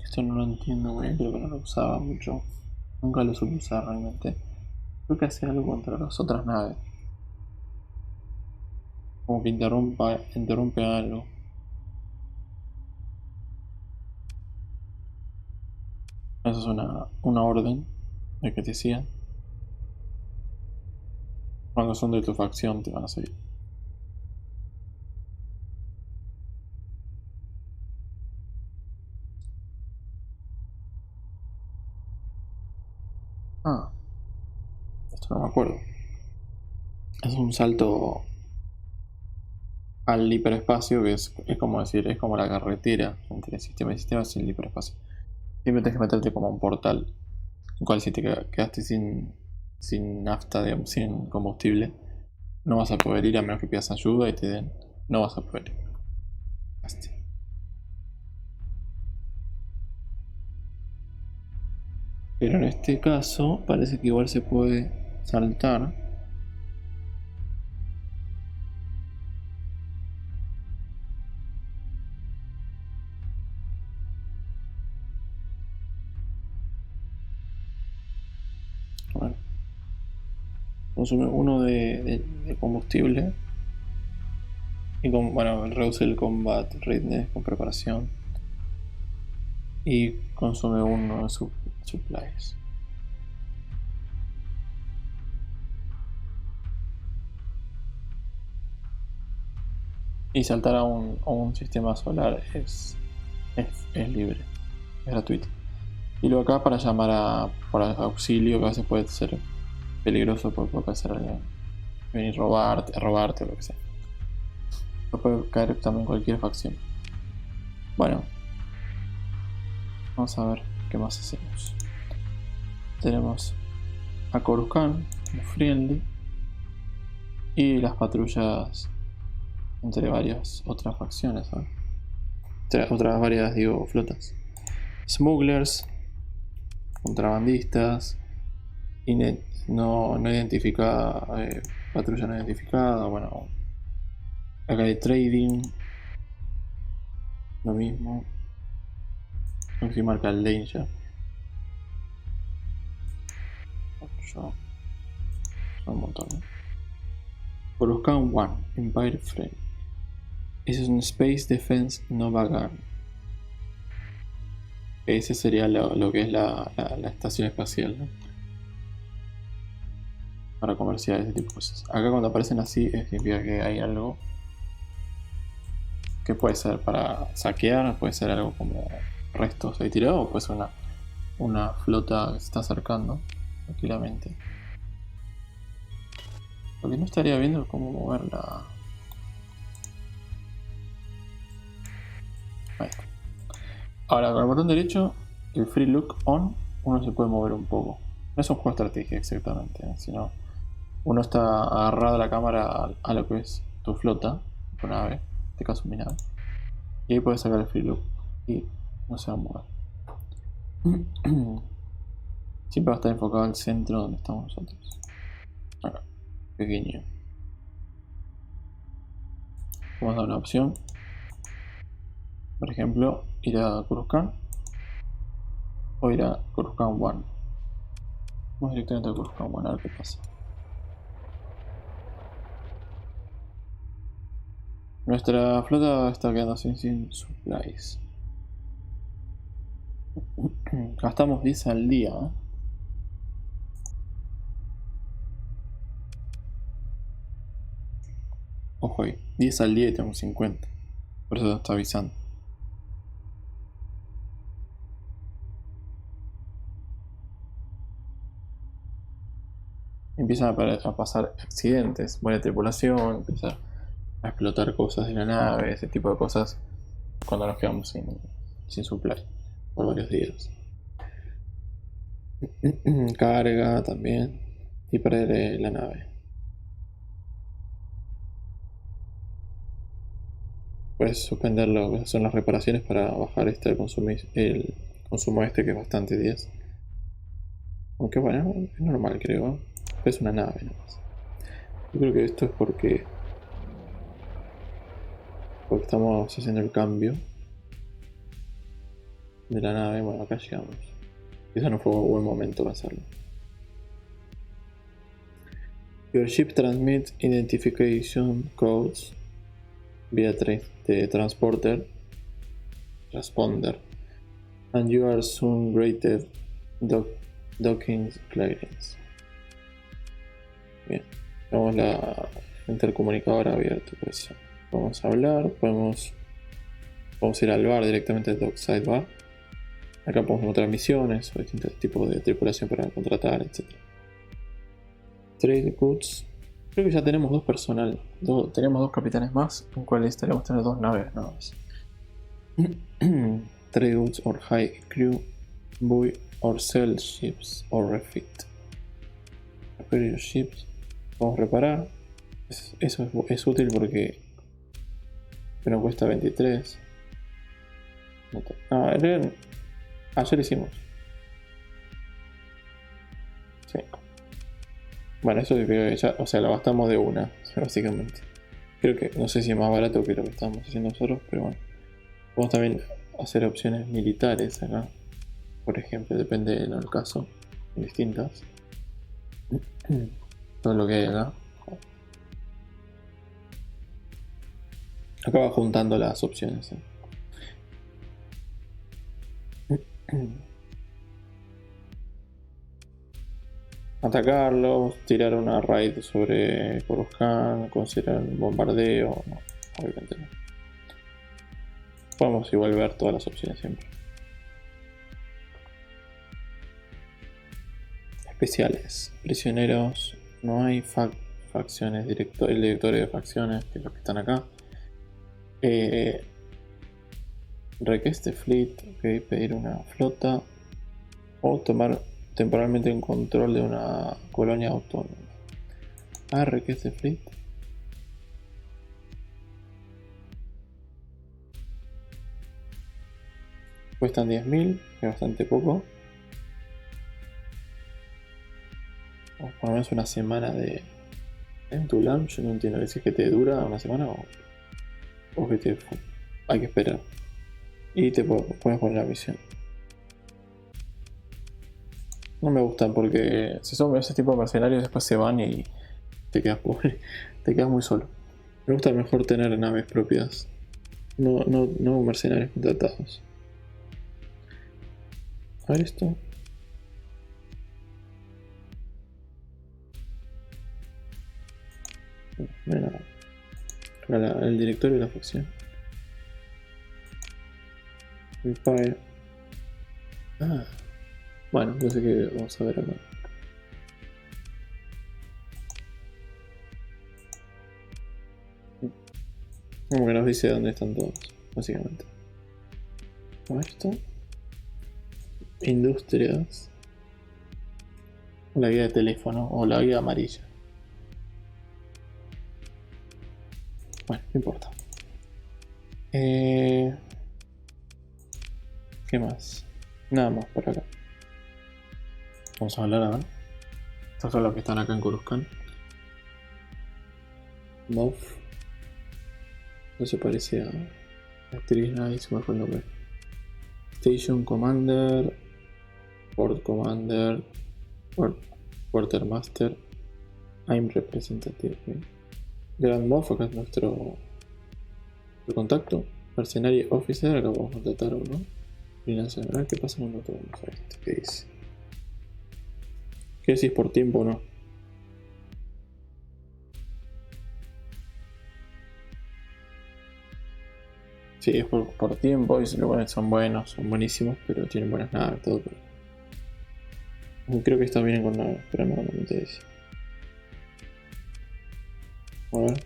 Esto no lo entiendo muy bien, creo que no lo usaba mucho. Nunca lo supe usar realmente. Creo que hace algo contra las otras naves. Como que interrumpe algo. Eso es una orden de que te sigan. Cuando son de tu facción te van a seguir. Ah, esto no me acuerdo. Es un salto al hiperespacio que es como decir, es como la carretera entre sistema y sistema, es el hiperespacio. Siempre tienes que meterte como a un portal, en cual si te quedaste sin nafta, digamos, sin combustible, no vas a poder ir a menos que pidas ayuda y te den. No vas a poder ir. Pero en este caso parece que igual se puede saltar. Bueno, consume uno de combustible. Y bueno, reduce el combat readiness con preparación. Y consume uno de supplies. Y saltar a un sistema solar es libre, es gratuito. Y luego acá para llamar por auxilio, que a veces puede ser peligroso porque puede ser alguien venir a robarte o lo que sea. Puede caer también cualquier facción. Bueno, vamos a ver qué más hacemos. Tenemos a Coruscant como friendly y las patrullas entre varias otras facciones, ¿sabes? Otras varias, digo, flotas. Smugglers, contrabandistas, no identificada, patrulla no identificada, bueno, acá hay trading, lo mismo. Aquí marca el danger. Son un montón, ¿no? Coruscant 1, Empire Frame. Ese es un Space Defense Nova Gun. Ese sería lo que es la estación espacial, ¿no? Para comerciar ese tipo de cosas. Acá cuando aparecen así significa que hay algo que puede ser para saquear, puede ser algo como restos ahí tirados, o puede ser una flota que se está acercando tranquilamente. Lo que no estaría viendo es cómo moverla. Ahí está. Ahora con el botón derecho, el Free Look On, uno se puede mover un poco. No es un juego de estrategia exactamente, sino uno está agarrado a la cámara a lo que es tu flota, tu nave, en este caso mi nave. Y ahí puedes sacar el Free Look y no se va a mover. Siempre va a estar enfocado al centro donde estamos nosotros. Acá, pequeño. Vamos a dar una opción. Por ejemplo, ir a Coruscant o ir a Coruscant 1. Vamos directamente a Coruscant 1 a ver qué pasa. Nuestra flota está quedando sin supplies. Gastamos 10 al día, ¿eh? Ojo ahí, 10 al día y tenemos 50. Por eso está avisando. Empiezan a pasar accidentes, muere tripulación, empieza a explotar cosas de la nave, ese tipo de cosas cuando nos quedamos sin supply por varios días. Carga también y perder la nave. puedes suspender lo que son las reparaciones para bajar el consumo este, que es bastante 10. Aunque bueno, es normal, creo. Es una nave nomás. Yo creo que esto es porque estamos haciendo el cambio de la nave. Bueno, acá llegamos. Quizá no fue un buen momento para hacerlo. Your ship transmits identification codes via transponder, and you are soon granted docking clearance. Bien, tenemos la intercomunicadora abierta, por eso vamos a hablar, podemos ir al bar directamente al dockside bar. Acá podemos encontrar misiones o distintos tipos de tripulación para contratar, etc. Trade goods. Creo que ya tenemos dos personal. Tenemos dos capitanes más, con cuales tenemos que tener dos naves nada más. Trade goods or high crew, buy or sell ships or refit. Repair your ships. Vamos a reparar. Eso es útil porque pero cuesta 23. Ayer hicimos. Sí. Bueno, eso creo que ya, o sea, la gastamos de una, básicamente. Creo que, no sé si es más barato que lo que estábamos haciendo nosotros, pero bueno. Podemos también hacer opciones militares acá. Por ejemplo, depende del caso. Distintas. Todo lo que hay acá. Acá va juntando las opciones. Atacarlos, tirar una raid sobre Coruscant, considerar un bombardeo. No, obviamente no. Podemos igual ver todas las opciones siempre. Especiales, prisioneros, no hay facciones, el directorio de facciones, que es los que están acá. Request fleet, ok, pedir una flota o tomar temporalmente en control de una colonia autónoma. Request fleet. Cuestan 10.000, es bastante poco. O por lo menos una semana en tu launch. No entiendo, ¿decís que te dura una semana o que hay que esperar? Y te puedes poner la misión. No me gustan porque si son ese tipo de mercenarios después se van y te quedas pobre, te quedas muy solo. Me gusta mejor tener naves propias, no mercenarios contratados. A ver esto. Mira, el directorio de la facción. Empire. Bueno, yo sé que vamos a ver acá. Como que nos dice dónde están todos, básicamente. ¿Cómo es esto? Industrias. La guía de teléfono o la guía amarilla. Bueno, no importa. ¿Qué más? Nada más por acá. Vamos a hablar ahora. Estos son los que están acá en Coruscant. Moff. No se parece a actriz, nadie se me fue el nombre. Station Commander. Port Commander. Quartermaster. I'm Representative. Grand Moff, acá es nuestro contacto. Mercenary Officer, acá vamos a contratar a uno. Financiación, a ver qué pasa con otro. Vamos a ver esto, qué dice. ¿Qué decís por tiempo o no? Sí, es por tiempo y son buenos, son buenísimos, pero tienen buenas naves, todo. Pero creo que estos vienen con naves, pero no me dice. A ver.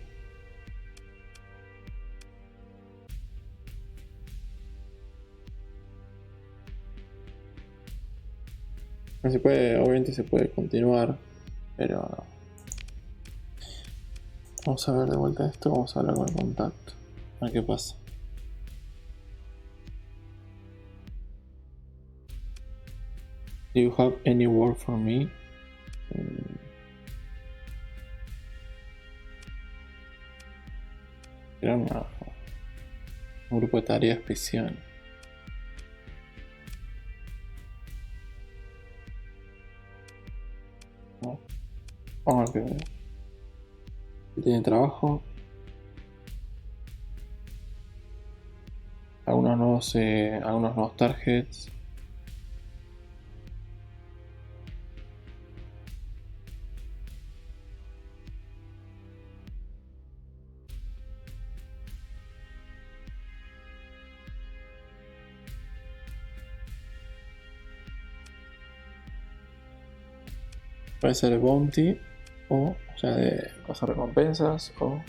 No se puede, obviamente se puede continuar, pero vamos a ver de vuelta esto, vamos a hablar con el contacto, a ver qué pasa. Do you have any word for me? Era un grupo de tarea especial. No. Vamos a ver que tiene trabajo. Algunos nuevos targets. Puede ser bounty o sea, de cosas recompensas o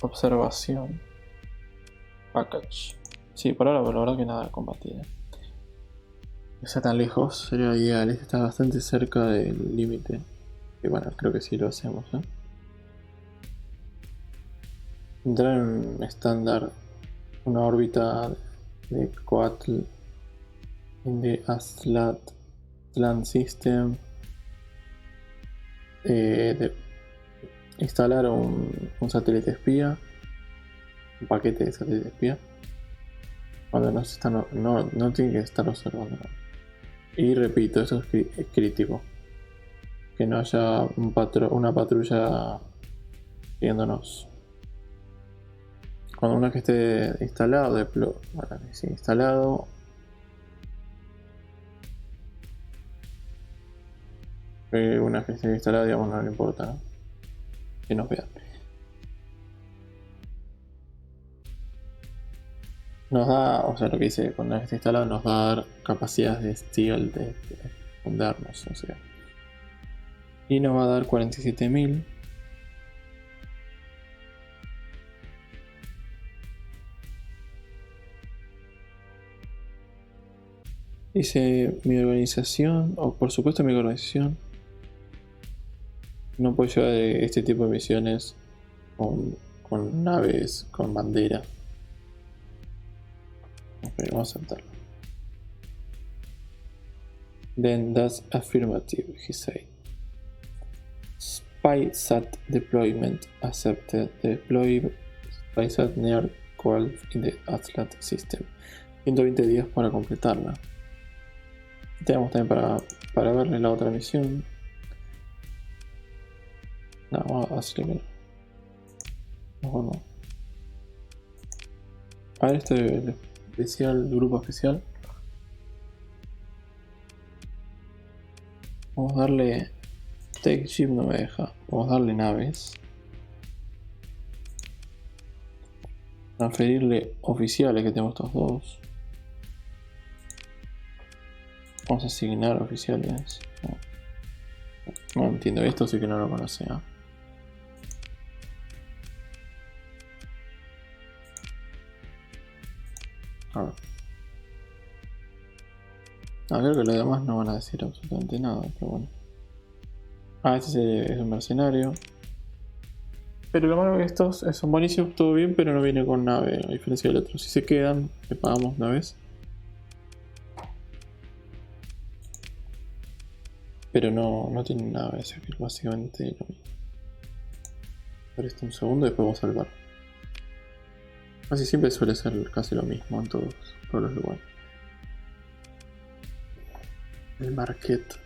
observación. Package. Sí, por ahora, pero la verdad que nada de combatir. No está tan lejos, sería ideal. Este está bastante cerca del límite. Y bueno, creo que sí lo hacemos. Entrar en estándar una órbita de Coatl en the Aslat Land System. Instalar un satélite espía, un paquete de satélite espía cuando no tiene que estar observando. Y repito, eso es crítico, que no haya una patrulla siguiéndonos. Cuando una que esté instalado, instalado. Una que esté instalada, digamos, no le importa, ¿no? Que nos vean. Nos da, o sea, lo que dice, cuando esté instalado nos va a dar capacidades de steal, de escondernos, o sea. Y nos va a dar 47.000. Dice mi organización, o por supuesto mi organización no puede llevar este tipo de misiones con naves con bandera. Ok, vamos a aceptarlo. Then that's affirmative, he said. SpySat deployment accepted. Deploy SpySat near Coatl in the Aslat system. 120 días para completarla. Tenemos también para verle la otra misión. No, vamos a decirle que no. Mejor no. A ver este especial, grupo especial. Vamos a darle Tech Ship, no me deja. Vamos a darle naves. Transferirle oficiales, que tenemos estos dos. Vamos a asignar oficiales. No entiendo, esto sí que no lo conocía. A ver. Creo que los demás no van a decir absolutamente nada, pero bueno. Este es un mercenario. Pero lo malo que estos son buenísimos, todo bien, pero no viene con nave, a diferencia del otro. Si se quedan, le pagamos una vez. Pero no tienen nave, así que básicamente lo mismo. Por esto un segundo y después vamos a salvar. Casi siempre suele ser casi lo mismo en todos los lugares. El market.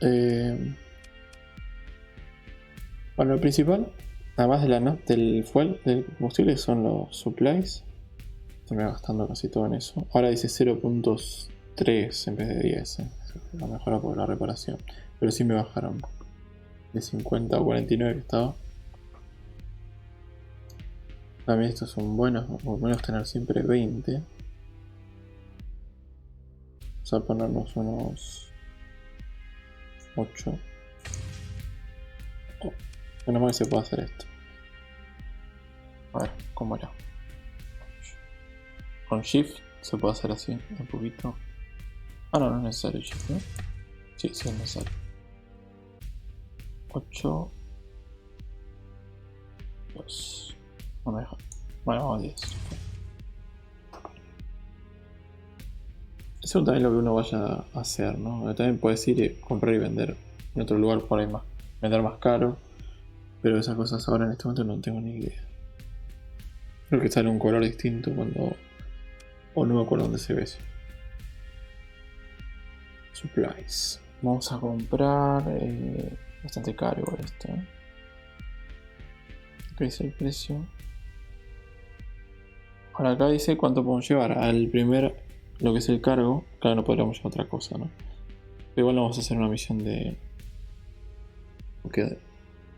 Bueno, lo principal, además del fuel, del combustible, son los supplies. Estoy gastando casi todo en eso. Ahora dice 0.3 en vez de 10. La mejora por la reparación. Pero sí me bajaron de 50 a 49 que estaba. También estos son buenos, por lo menos tener siempre 20. Vamos a ponernos unos 8. Menos mal que se puede hacer esto. A ver, ¿cómo era? Con Shift se puede hacer así, un poquito. No es necesario Shift, ¿no? Sí, es necesario. 8. 2. No me deja. Bueno, vamos a 10. según también lo que uno vaya a hacer, ¿no? También puedes ir y comprar y vender en otro lugar por ahí más, vender más caro, pero esas cosas ahora en este momento no tengo ni idea. Creo que sale un color distinto cuando, o no me acuerdo dónde se ve eso. Supplies. Vamos a comprar bastante caro igual esto. Acá dice el precio. Ahora acá dice cuánto podemos llevar. Al primer, lo que es el cargo, claro, no podríamos llevar otra cosa, ¿no? Pero igual vamos a hacer una misión de... Porque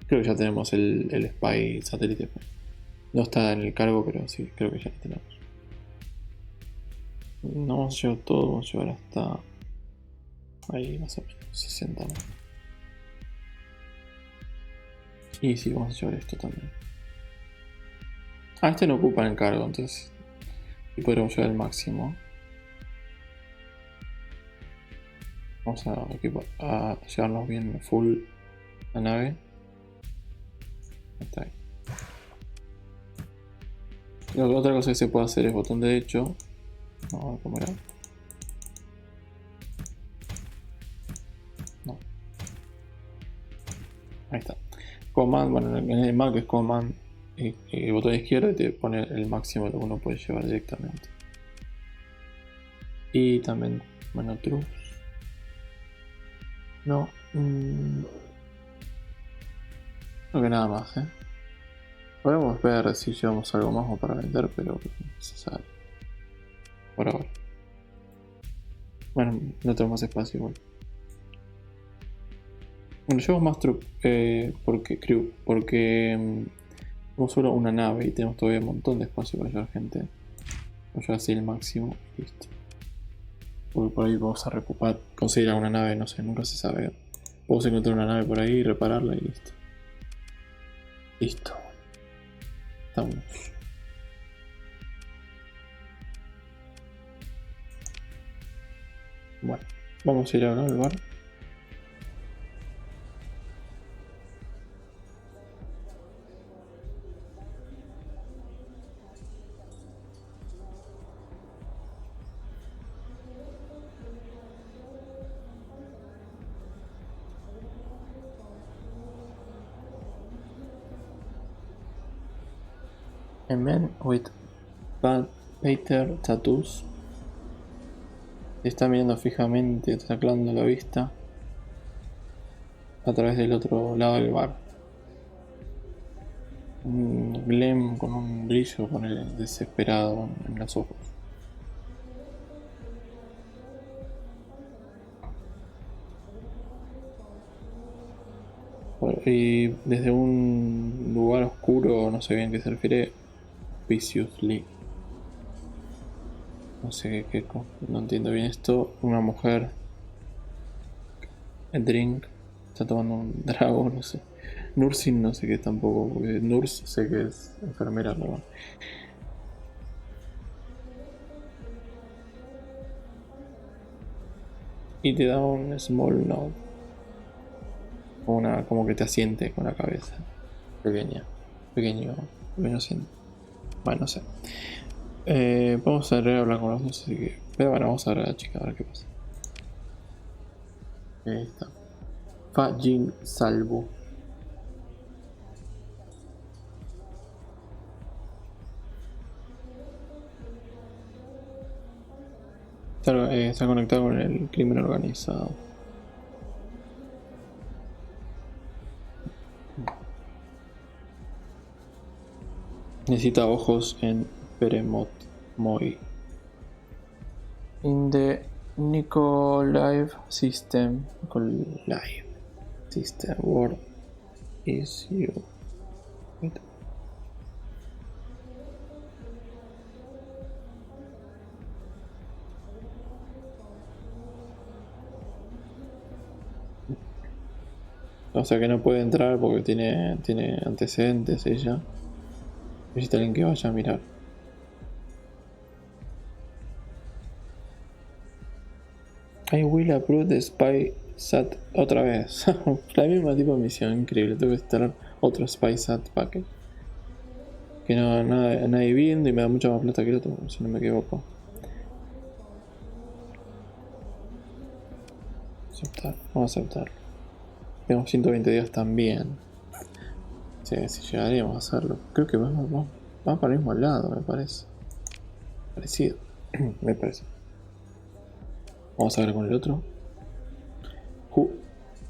creo que ya tenemos el spy satélite. No está en el cargo, pero sí, creo que ya lo tenemos. No vamos a llevar todo, vamos a llevar hasta... ahí más o menos, 60 más. Y sí, vamos a llevar esto también. Este no ocupa el cargo, entonces y podríamos llevar el máximo. Vamos a llevarnos bien full la nave. Está ahí. La otra cosa que se puede hacer es botón derecho. No, ¿cómo era? No. Ahí está. Command, bueno, en el Mac es Command y el botón izquierdo te pone el máximo de lo que uno puede llevar directamente. Y también, bueno, truth. No. Creo que nada más, Podemos ver si llevamos algo más o para vender, pero no es necesario. Por ahora. Bueno, no tengo más espacio igual. Bueno, llevamos más porque tenemos solo una nave y tenemos todavía un montón de espacio para llevar gente. Vamos a llevar así el máximo y listo. Porque por ahí vamos a recuperar, conseguir alguna nave, no sé, nunca se sabe. Podemos encontrar una nave por ahí, repararla y listo. Listo. Estamos. Bueno, vamos a ir ahora al bar. A man with bad pattern tattoos está mirando fijamente, sacando la vista a través del otro lado del bar. Un Glem con un brillo desesperado en los ojos. Y desde un lugar oscuro, no sé bien a qué se refiere, viciously. No sé qué, no entiendo bien esto. Una mujer, el drink, está tomando un trago, no sé. Nursing no sé qué es tampoco, porque nurse sé que es enfermera, pero... Y te da un small nod. Como que te asiente con la cabeza. Pequeño asiento. Bueno, no sé. Vamos a hablar con los dos, así que... Pero bueno, vamos a ver a la chica, a ver qué pasa. Ahí está. Fajin Salvo. Está conectado con el crimen organizado. Necesita ojos en Peremot Moi. In the Nikolaev system. Where is you? Wait. O sea que no puede entrar porque tiene antecedentes ella. Necesita alguien que vaya a mirar. I will approve the spy sat otra vez. La misma tipo de misión, increíble. Tengo que instalar otro spy sat packet. Que no nadie viendo y me da mucha más plata que el otro, si no me equivoco. Vamos a aceptar. Tenemos 120 días también. Sí, si llegaríamos a hacerlo. Creo que vamos para el mismo lado, me parece. Parecido. Me parece. Vamos a ver con el otro.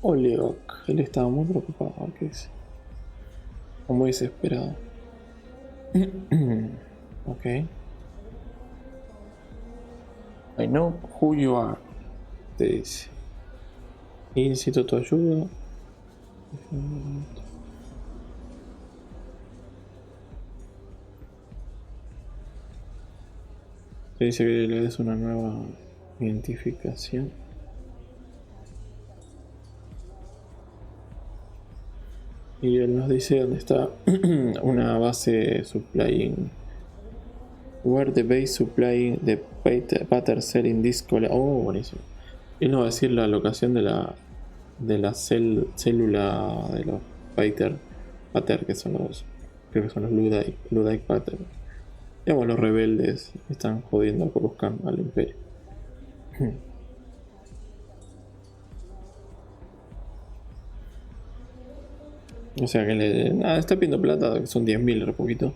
Oleok. Él estaba muy preocupado. ¿Qué dice? Muy desesperado. Ok. I know who you are. Te dice. Y necesito tu ayuda. Te dice que le des una nueva identificación. Y él nos dice dónde está una base supplying. Where the base supplying the pattern cell in this colony. Oh, buenísimo. Él nos va a decir la locación de la célula de los pattern, que son los. Creo que son los Ludite pattern. Digamos, los rebeldes están jodiendo a Coruscant, al Imperio. O sea que está pidiendo plata, que son 10.000, re poquito.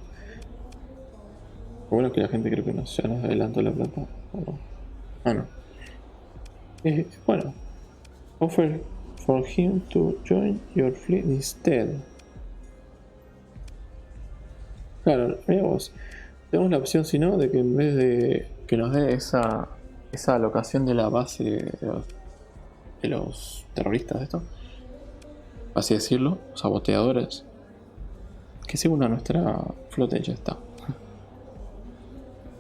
Lo bueno es que la gente creo que ya nos adelantó la plata. ¿O no? Ah, no. Bueno. Offer for him to join your fleet instead. Claro, mira vos. Tenemos la opción, si no, de que en vez de que nos dé esa alocación de la base de los terroristas de esto, así decirlo, saboteadores, que se una a nuestra flota y ya está.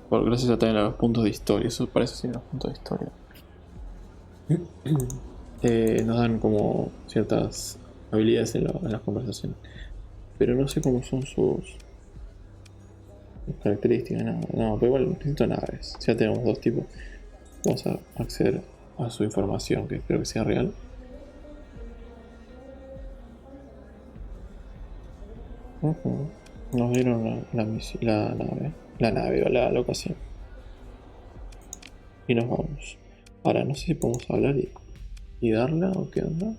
Por gracias a también a los puntos de historia, eso parece ser los puntos de historia. Nos dan como ciertas habilidades en las conversaciones, pero no sé cómo son sus características, nada. No, pero igual necesito naves. Ya tenemos dos tipos. Vamos a acceder a su información, que espero que sea real. Nos dieron la nave o la locación. Y nos vamos. Ahora, no sé si podemos hablar y darla o qué onda.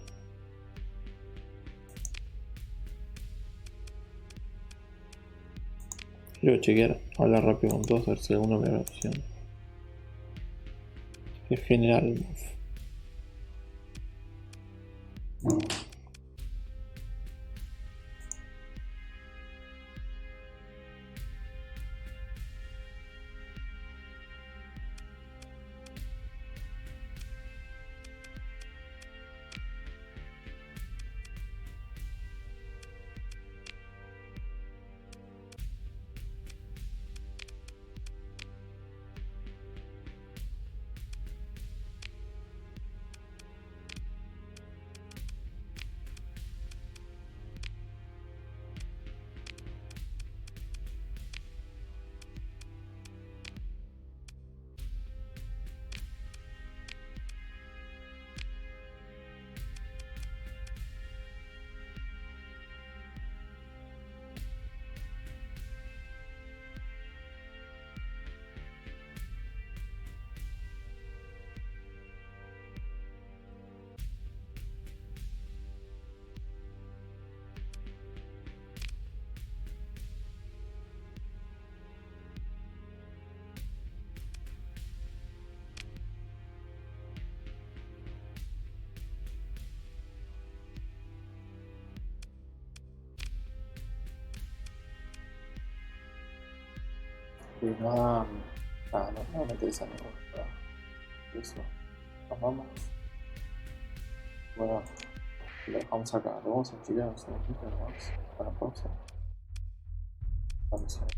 Quiero chequear, hablar rápido con todos, a ver si alguno me da la opción. El general. Y no me interesa nada. Eso. Nos vamos. Bueno, lo dejamos acá. Lo vamos a chequear un segundito nomás. Para pausa. Vamos a ver.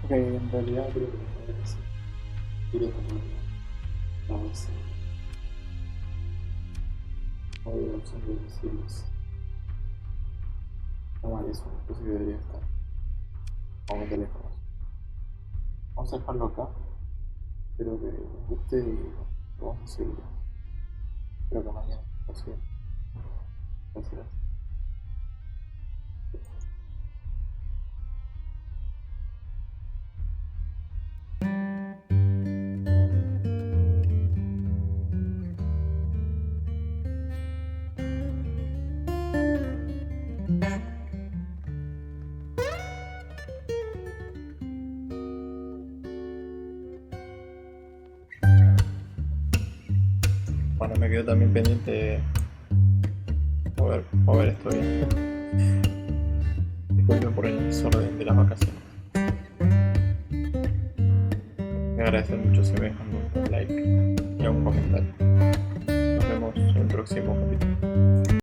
Ok, en realidad creo que lo que hacer. Quiero tomar la base. No veo la opción de decirles. No vale, eso no sé que debería estar. Como teléfonos. Vamos a dejarlo acá. Espero que les guste y lo vamos a seguir. Espero que mañana lo sigan. Gracias. Bueno, me quedo también pendiente mover esto bien. Disculpen por el desorden de las vacaciones. Me agradece mucho si me dejan un like y un comentario. Nos vemos en el próximo capítulo.